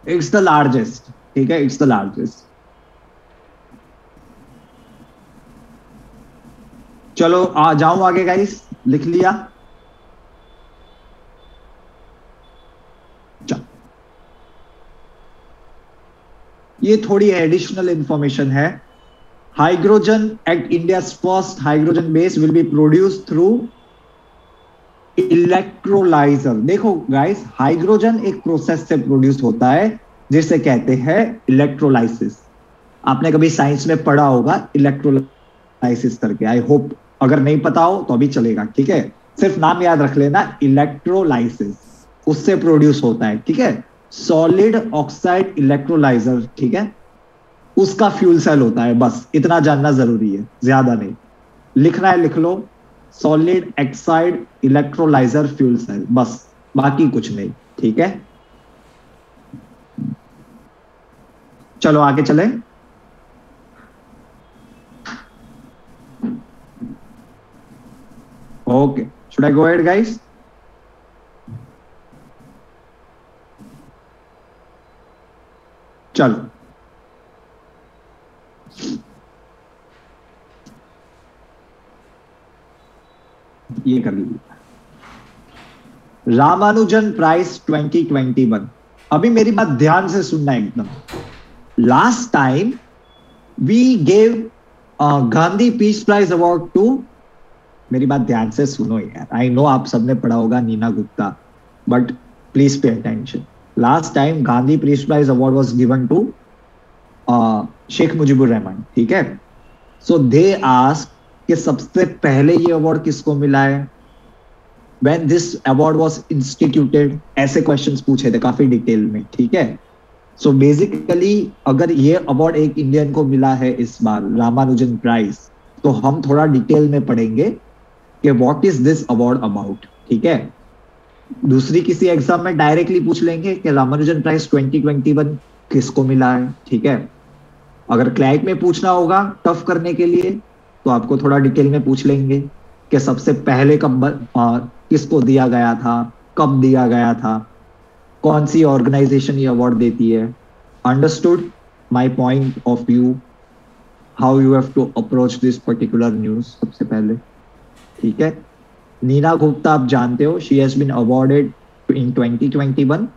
It's the largest. ठीक है? It's the largest. चलो आ जाऊं आगे गाइस. लिख लिया? चलो, ये थोड़ी एडिशनल इंफॉर्मेशन है. Hydrogen at India first hydrogen base will be produce through electrolyser. देखो गाइस, हाइड्रोजन एक प्रोसेस से प्रोड्यूस होता है जिसे कहते हैं इलेक्ट्रोलाइसिस. आपने कभी साइंस में पढ़ा होगा इलेक्ट्रोलाइसिस करके. आई होप, अगर नहीं पता हो तो अभी चलेगा. ठीक है? सिर्फ नाम याद रख लेना, इलेक्ट्रोलाइसिस. उससे प्रोड्यूस होता है. ठीक है? Solid oxide electrolyser. ठीक है? उसका फ्यूल सेल होता है. बस इतना जानना जरूरी है, ज्यादा नहीं. लिखना है लिख लो, solid oxide electrolyser fuel cell, बस, बाकी कुछ नहीं. ठीक है? चलो आगे चले. Okay, should I go ahead guys? चलो ये कर लीजिए। रामानुजन प्राइज 2021। अभी मेरी बात ध्यान से सुनना एकदम। Last time we gave Gandhi peace prize award to, मेरी बात ध्यान से सुनो यार, आई नो आप सबने पढ़ा होगा Neena Gupta, but please pay attention. Last time Gandhi peace prize award was given to Sheikh Mujibur Rahman, ठीक है। सो दे आस्क कि सबसे पहले ये अवार्ड किसको मिला है, when this award was instituted, ऐसे क्वेश्चंस पूछे थे काफी डिटेल में, ठीक है। सो बेसिकली अगर ये अवार्ड एक इंडियन को मिला है इस बार, रामानुजन प्राइज, तो हम थोड़ा डिटेल में पढ़ेंगे कि what is this award about, ठीक है। दूसरी किसी एग्जाम में डायरेक्टली पूछ लेंगे कि रामानुजन प्राइज 2021 किसको मिला है, ठीक है। अगर क्लैट में पूछना होगा टफ करने के लिए, तो आपको थोड़ा डिटेल में पूछ लेंगे कि सबसे पहले कब किसको दिया गया था, कब दिया गया था, कौन सी ऑर्गेनाइजेशन ये अवार्ड देती है। Understood my point of view, how you have to approach this particular news सबसे पहले, ठीक है। नीना गुप्ता आप जानते हो, she has been awarded in 2021।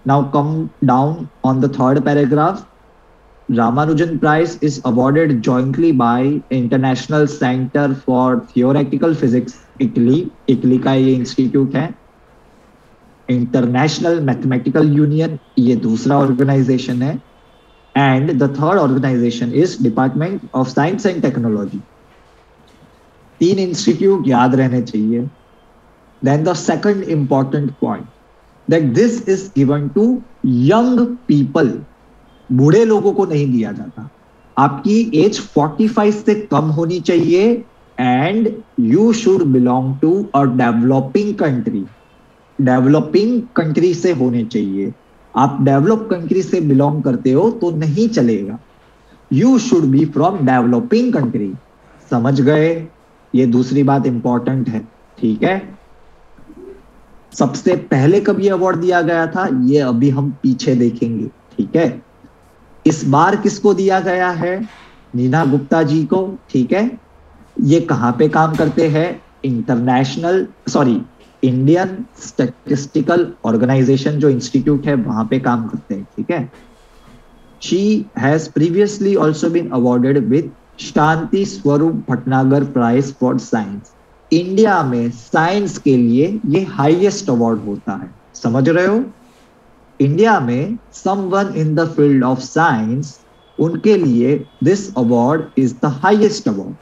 Now come down on the third paragraph. Ramanujan Prize is awarded jointly by International Center for Theoretical Physics, Italy, Italy का ये इंस्टीट्यूट है। इंटरनेशनल मैथमेटिकल यूनियन ये दूसरा ऑर्गेनाइजेशन है, and the third organisation is department of science and technology. तीन इंस्टीट्यूट याद रहने चाहिए। Then the second important point, that this is given to young people, बूढ़े लोगों को नहीं दिया जाता। आपकी एज 45 से कम होनी चाहिए, and you should belong to a developing country. Developing country से होने चाहिए। आप डेवलप कंट्री से बिलोंग करते हो तो नहीं चलेगा, you should be from developing country. समझ गए? ये दूसरी बात इंपॉर्टेंट है, ठीक है। सबसे पहले कब ये अवार्ड दिया गया था, ये अभी हम पीछे देखेंगे, ठीक है। इस बार किसको दिया गया है, नीना गुप्ता जी को, ठीक है। ये कहां पे काम करते हैं, इंडियन स्टैटिस्टिकल ऑर्गेनाइजेशन जो इंस्टीट्यूट है वहां पे काम करते हैं, ठीक है। She has previously also been awarded with Shanti Swarup Bhatnagar prize for science. India में साइंस के लिए ये हाईएस्ट अवार्ड होता है, समझ रहे हो। इंडिया में someone in the field of science, उनके लिए this award is the highest award,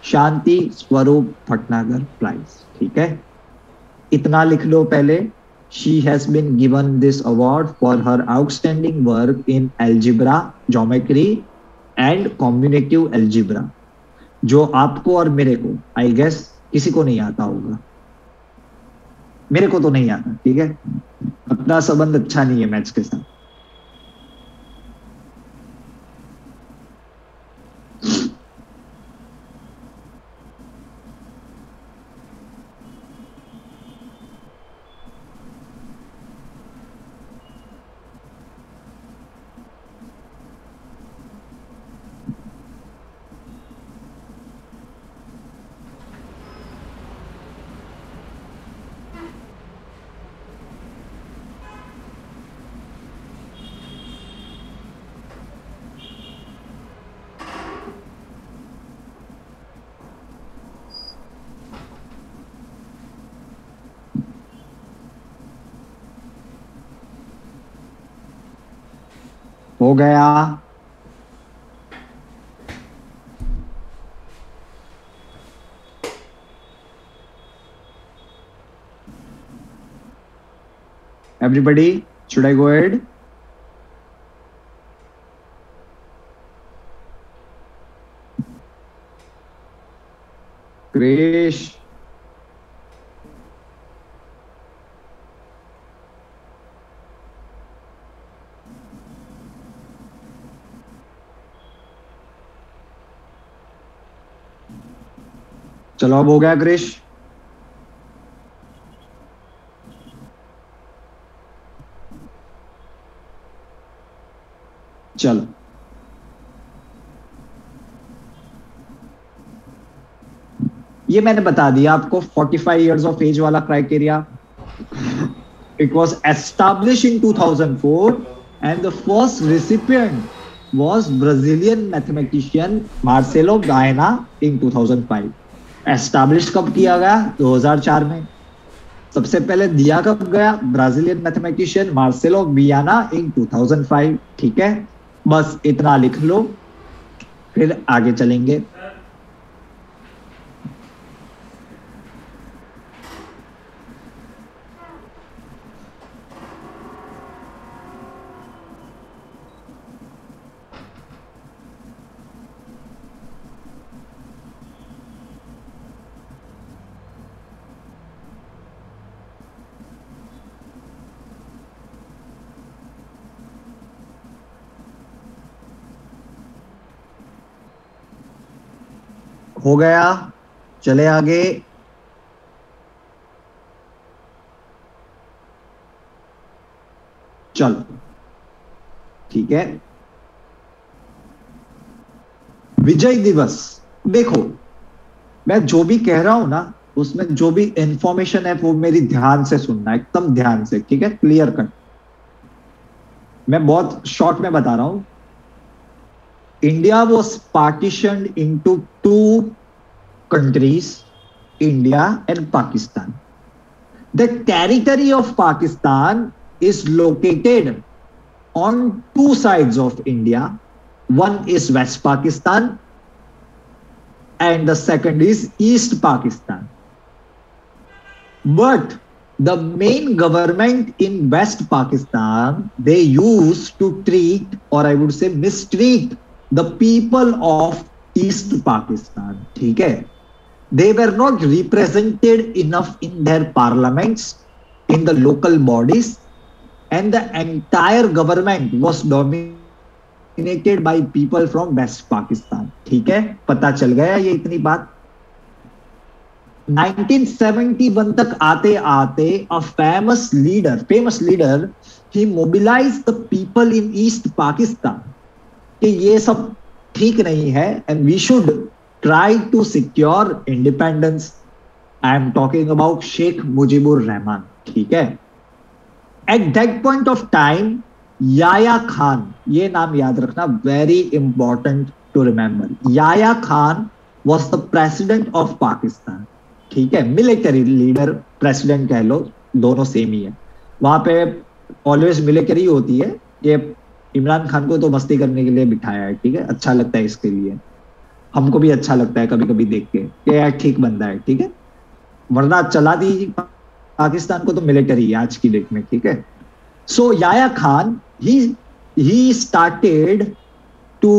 Shanti Swarup Bhatnagar prize, ठीक है। इतना लिख लो पहले। She has been given this award for her outstanding work in algebra, geometry and combinative algebra, जो आपको और मेरे को, आई गेस किसी को नहीं आता होगा। मेरे को तो नहीं आता, ठीक है। अपना संबंध अच्छा नहीं है मैथ्स के साथ। हो गया। Everybody, should I go ahead? Krish. चलो अब हो गया क्रिश। चलो, ये मैंने बता दिया आपको 45 इयर्स ऑफ एज वाला criteria. It was established in 2004 and the first recipient was Brazilian mathematician Marcelo Gaena in 2005. Established कब किया गया? 2004 में. सबसे पहले दिया कब गया? ब्राजीलियन मैथमेटिशियन मार्सेलो बियाना इन 2005. ठीक है, बस इतना लिख लो, फिर आगे चलेंगे. हो गया, चले आगे. चलो ठीक है, विजय दिवस. देखो, मैं जो भी कह रहा हूं ना, उसमें जो भी इंफॉर्मेशन है वो मेरी ध्यान से सुनना, एकदम ध्यान से. ठीक है, क्लियर कट. मैं बहुत शॉर्ट में बता रहा हूं. India was partitioned into two countries, India and Pakistan. The territory of Pakistan is located on two sides of India. One is West Pakistan and the second is East Pakistan. But the main government in West Pakistan, they used to treat, or I would say mistreat, the people of East Pakistan. ठीक है, they were not represented enough in their parliaments, in the local bodies, and the entire government was dominated by people from West Pakistan. ठीक है, पता चल गया ये इतनी बात. 1971 तक आते आते a famous leader, he mobilized the people in East Pakistan कि ये सब ठीक नहीं है and we should try to secure independence. I am talking about Sheikh Mujibur Rahman. ठीक है, at that point of time Yahya Khan, ये नाम याद रखना, very important to remember. Yahya Khan was the president of Pakistan. ठीक है, मिलिट्री लीडर, प्रेसिडेंट कह लो, दोनों सेम ही है. वहां पे ऑलवेज मिलिट्री होती है. ये इमरान खान को तो मस्ती करने के लिए बिठाया है. ठीक है, अच्छा लगता है इसके लिए, हमको भी अच्छा लगता है कभी कभी देख के कि यार ठीक बंदा है. ठीक है, वरना चला दी पाकिस्तान को तो मिलिट्री आज की डेट में. ठीक है, so Yahya Khan he started to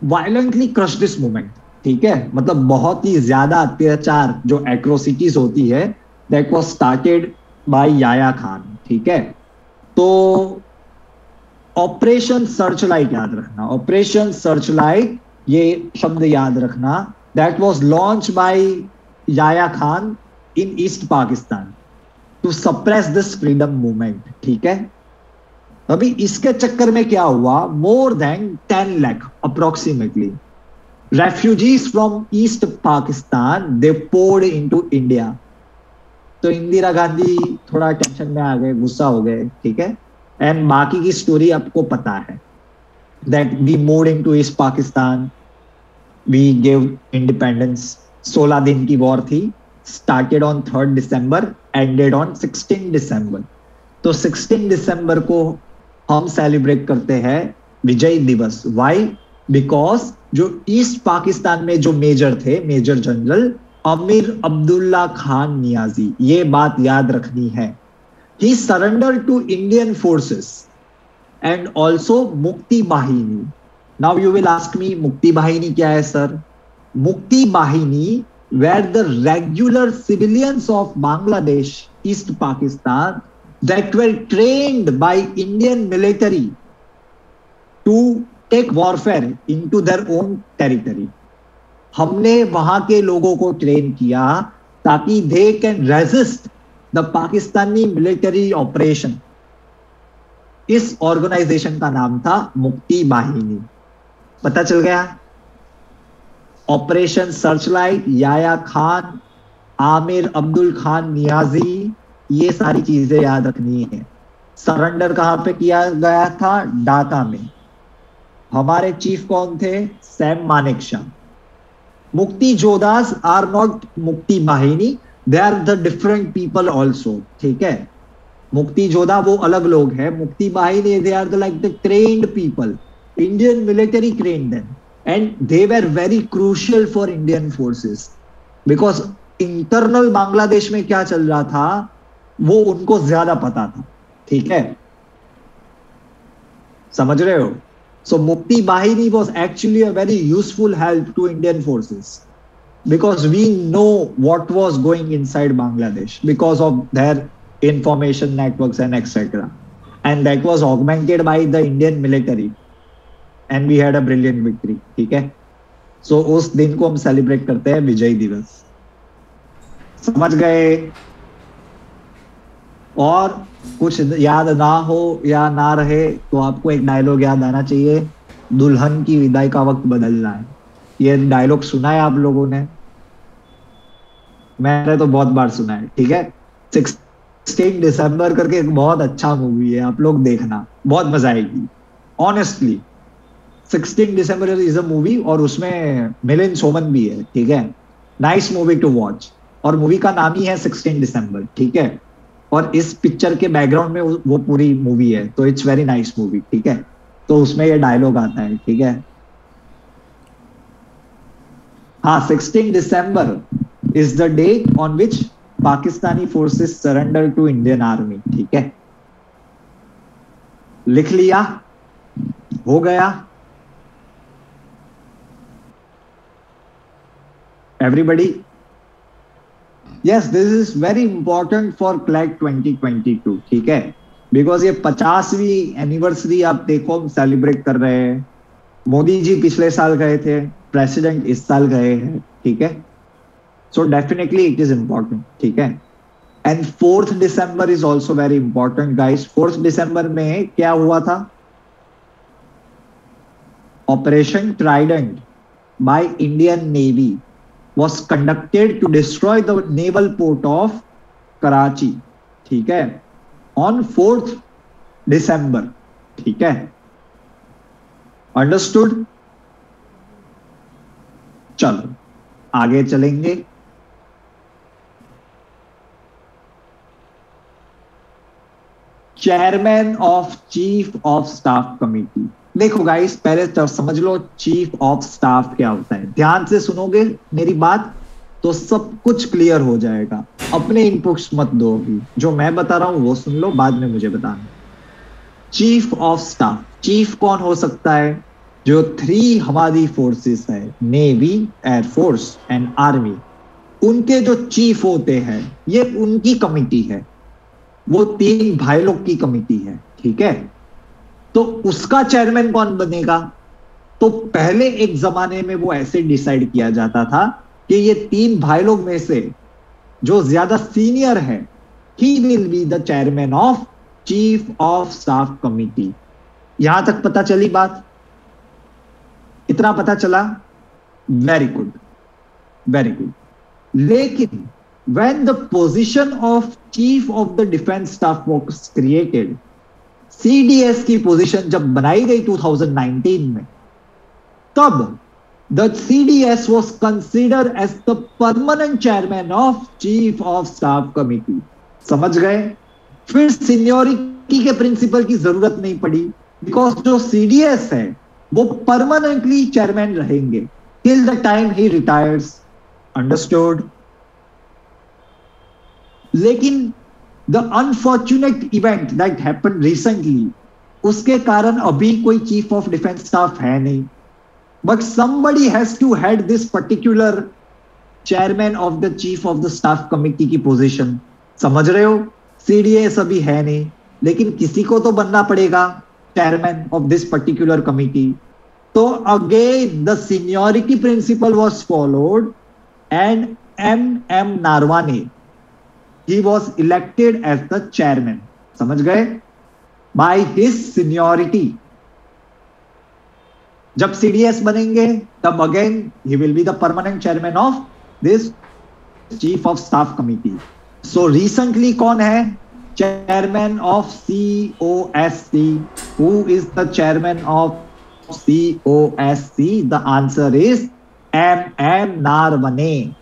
violently crush this movement. ठीक है, मतलब बहुत ही ज्यादा अत्याचार, जो एट्रोसिटीज होती है, that was started by Yahya Khan. ठीक है, तो ऑपरेशन सर्चलाइट याद रखना, ऑपरेशन सर्चलाइट ये शब्द याद रखना. That was launch by Yahya Khan in East Pakistan to suppress this freedom movement. ठीक है, अभी इसके चक्कर में क्या हुआ, more than 10 lakh approximately refugees from East Pakistan, they poured into India. तो इंदिरा गांधी थोड़ा टेंशन में आ गए, गुस्सा हो गए. ठीक है, एंड बाकी की स्टोरी आपको पता है. That we moved into East Pakistan, we gave independence. 16 दिन की वॉर थी, started on 3rd December, ended on 16 December. तो 16 दिसंबर को हम सेलिब्रेट करते हैं विजय दिवस. वाई? बिकॉज जो ईस्ट पाकिस्तान में जो मेजर थे, major general Amir Abdullah Khan Niazi, ये बात याद रखनी है. He surrender to Indian forces and also Mukti Bahini. Now you will ask me, Mukti Bahini क्या है sir? Mukti Bahini were the regular civilians of Bangladesh, East Pakistan, that were trained by Indian military to take warfare into their own territory. हमने वहां के लोगों को ट्रेन किया ताकि they can resist the Pakistani military operation. इस ऑर्गेनाइजेशन का नाम था मुक्ति बाहिनी। पता चल गया? ऑपरेशन सर्चलाइट, याया खान, आमिर अब्दुल खान नियाजी, ये सारी चीजें याद रखनी है। सरेंडर कहां पे किया गया था? ढाका में। हमारे चीफ कौन थे? Sam Manekshaw. Mukti Jodhas are not Mukti Bahini, they are the different people also. ठीक है, मुक्ति जोधा वो अलग लोग हैं, Mukti Bahini they are the like the trained people, Indian military trained them and they were very crucial for Indian forces because internal Bangladesh में क्या चल रहा था वो उनको ज्यादा पता था। ठीक है, समझ रहे हो? So Mukti Bahini was actually a very useful help to Indian forces because we know what was going inside Bangladesh because of their information networks and etc. And that was augmented by the Indian military and we had a brilliant victory. ठीक है, so उस दिन को हम सेलिब्रेट करते हैं विजय दिवस। समझ गए? और कुछ याद ना हो या ना रहे तो आपको एक डायलॉग याद आना चाहिए, दुल्हन की विदाई का वक्त बदलना है। ये डायलॉग सुना है आप लोगों ने? मैंने तो बहुत बार सुना है। ठीक है, 16 दिसंबर करके एक बहुत अच्छा मूवी है, आप लोग देखना, बहुत मजा आएगी। Honestly 16 December is a movie और उसमें मिलिंद सोमन भी है। ठीक है, नाइस मूवी टू वॉच और मूवी का नाम ही है 16 दिसंबर। ठीक है, और इस पिक्चर के बैकग्राउंड में वो पूरी मूवी है, तो इट्स वेरी नाइस मूवी। ठीक है, तो उसमें ये डायलॉग आता है। ठीक है, हाँ, 16 December is the day on which Pakistani forces surrender to Indian army. ठीक है, लिख लिया? हो गया? Everybody? Yes, this is very important for CLAT 2022। ठीक है, बिकॉज ये 50वीं एनिवर्सरी आप देखो हम सेलिब्रेट कर रहे हैं। मोदी जी पिछले साल गए थे, प्रेसिडेंट इस साल गए हैं। ठीक है, so definitely it is important. ठीक है, and 4th December is also very important guys. 4th दिसंबर में क्या हुआ था? Operation Trident by Indian navy was conducted to destroy the naval port of Karachi. ठीक है, on 4th December। ठीक है, अंडरस्टूड? चलो आगे चलेंगे। Chairman of chief of staff committee. देखो गाइस, पहले तो समझ लो चीफ ऑफ स्टाफ क्या होता है। ध्यान से सुनोगे मेरी बात तो सब कुछ क्लियर हो जाएगा। अपने इनपुट्स मत दो, अभी जो मैं बता रहा हूं वो सुन लो, बाद में मुझे बताना। चीफ ऑफ स्टाफ, चीफ कौन हो सकता है? जो 3 हमारी फोर्सेस है, नेवी, एयरफोर्स एंड आर्मी, उनके जो चीफ होते हैं ये उनकी कमिटी है, वो 3 भाई लोग की कमिटी है। ठीक है, तो उसका चेयरमैन कौन बनेगा? तो पहले एक जमाने में वो ऐसे डिसाइड किया जाता था कि ये 3 भाई लोग में से जो ज्यादा सीनियर है, ही will be the chairman of chief of staff committee. यहां तक पता चली बात? इतना पता चला? Very good, very good. लेकिन when the position of chief of the defense staff was created, CDS की पोजीशन जब बनाई गई 2019 में, तब the CDS was considered as the permanent chairman of chief of staff committee। समझ गए? फिर सीनियोरिटी के प्रिंसिपल की जरूरत नहीं पड़ी, बिकॉज जो CDS है वो परमानेंटली चेयरमैन रहेंगे till the time he retires। Understood? लेकिन the unfortunate event that happened recently, उसके कारण अभी कोई चीफ ऑफ डिफेंस स्टाफ है नहीं, but somebody has to head this particular chairman of the chief of the staff committee की पोजीशन। समझ रहे हो? सीडीएस अभी है नहीं, लेकिन किसी को तो बनना पड़ेगा chairman of this particular committee. तो again the seniority principle was followed and M Naravane, he was elected as the chairman। समझ गए? By his seniority. जब सीडीएस बनेंगे तब again he will be the permanent chairman of this chief of staff committee. So recently कौन है chairman of COSC? Who is the chairman of COSC? The answer is MM Naravane.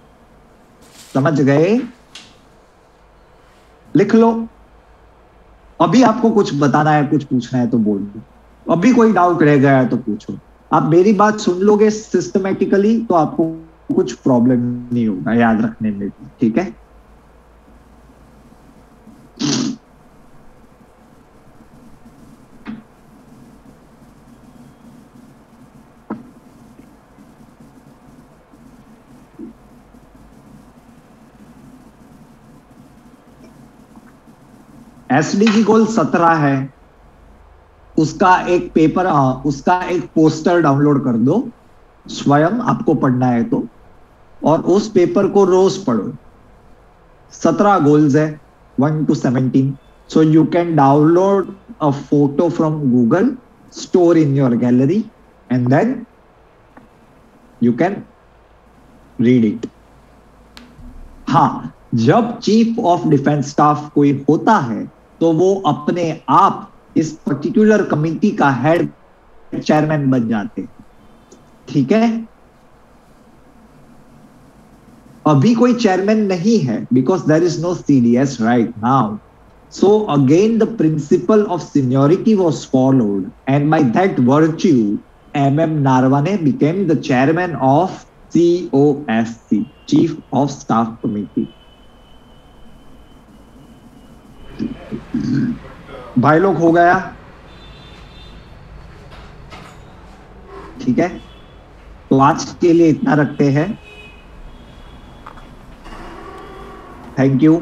समझ गए? लिख लो। अभी आपको कुछ बताना है, कुछ पूछना है तो बोल दो। अभी कोई डाउट रह गया है तो पूछो। आप मेरी बात सुन लोगे सिस्टमेटिकली तो आपको कुछ प्रॉब्लम नहीं होगा याद रखने में, ठीक है? SDG गोल 17 है। उसका एक पेपर, उसका एक पोस्टर डाउनलोड कर दो स्वयं, आपको पढ़ना है तो, और उस पेपर को रोज पढ़ो। 17 गोल्स है 1 to 17। So you can download a photo from Google, store in your gallery and then you can read it. हाँ, जब चीफ ऑफ डिफेंस स्टाफ कोई होता है तो वो अपने आप इस पर्टिकुलर कमिटी का हेड चेयरमैन बन जाते, ठीक है? अभी कोई चेयरमैन नहीं है because there is no CDS right now. So again the principle of seniority was followed and by that virtue MM Naravane became the chairman of COSC, chief of staff committee. भाई लोग हो गया? ठीक है, तो आज के लिए इतना रखते हैं। Thank you.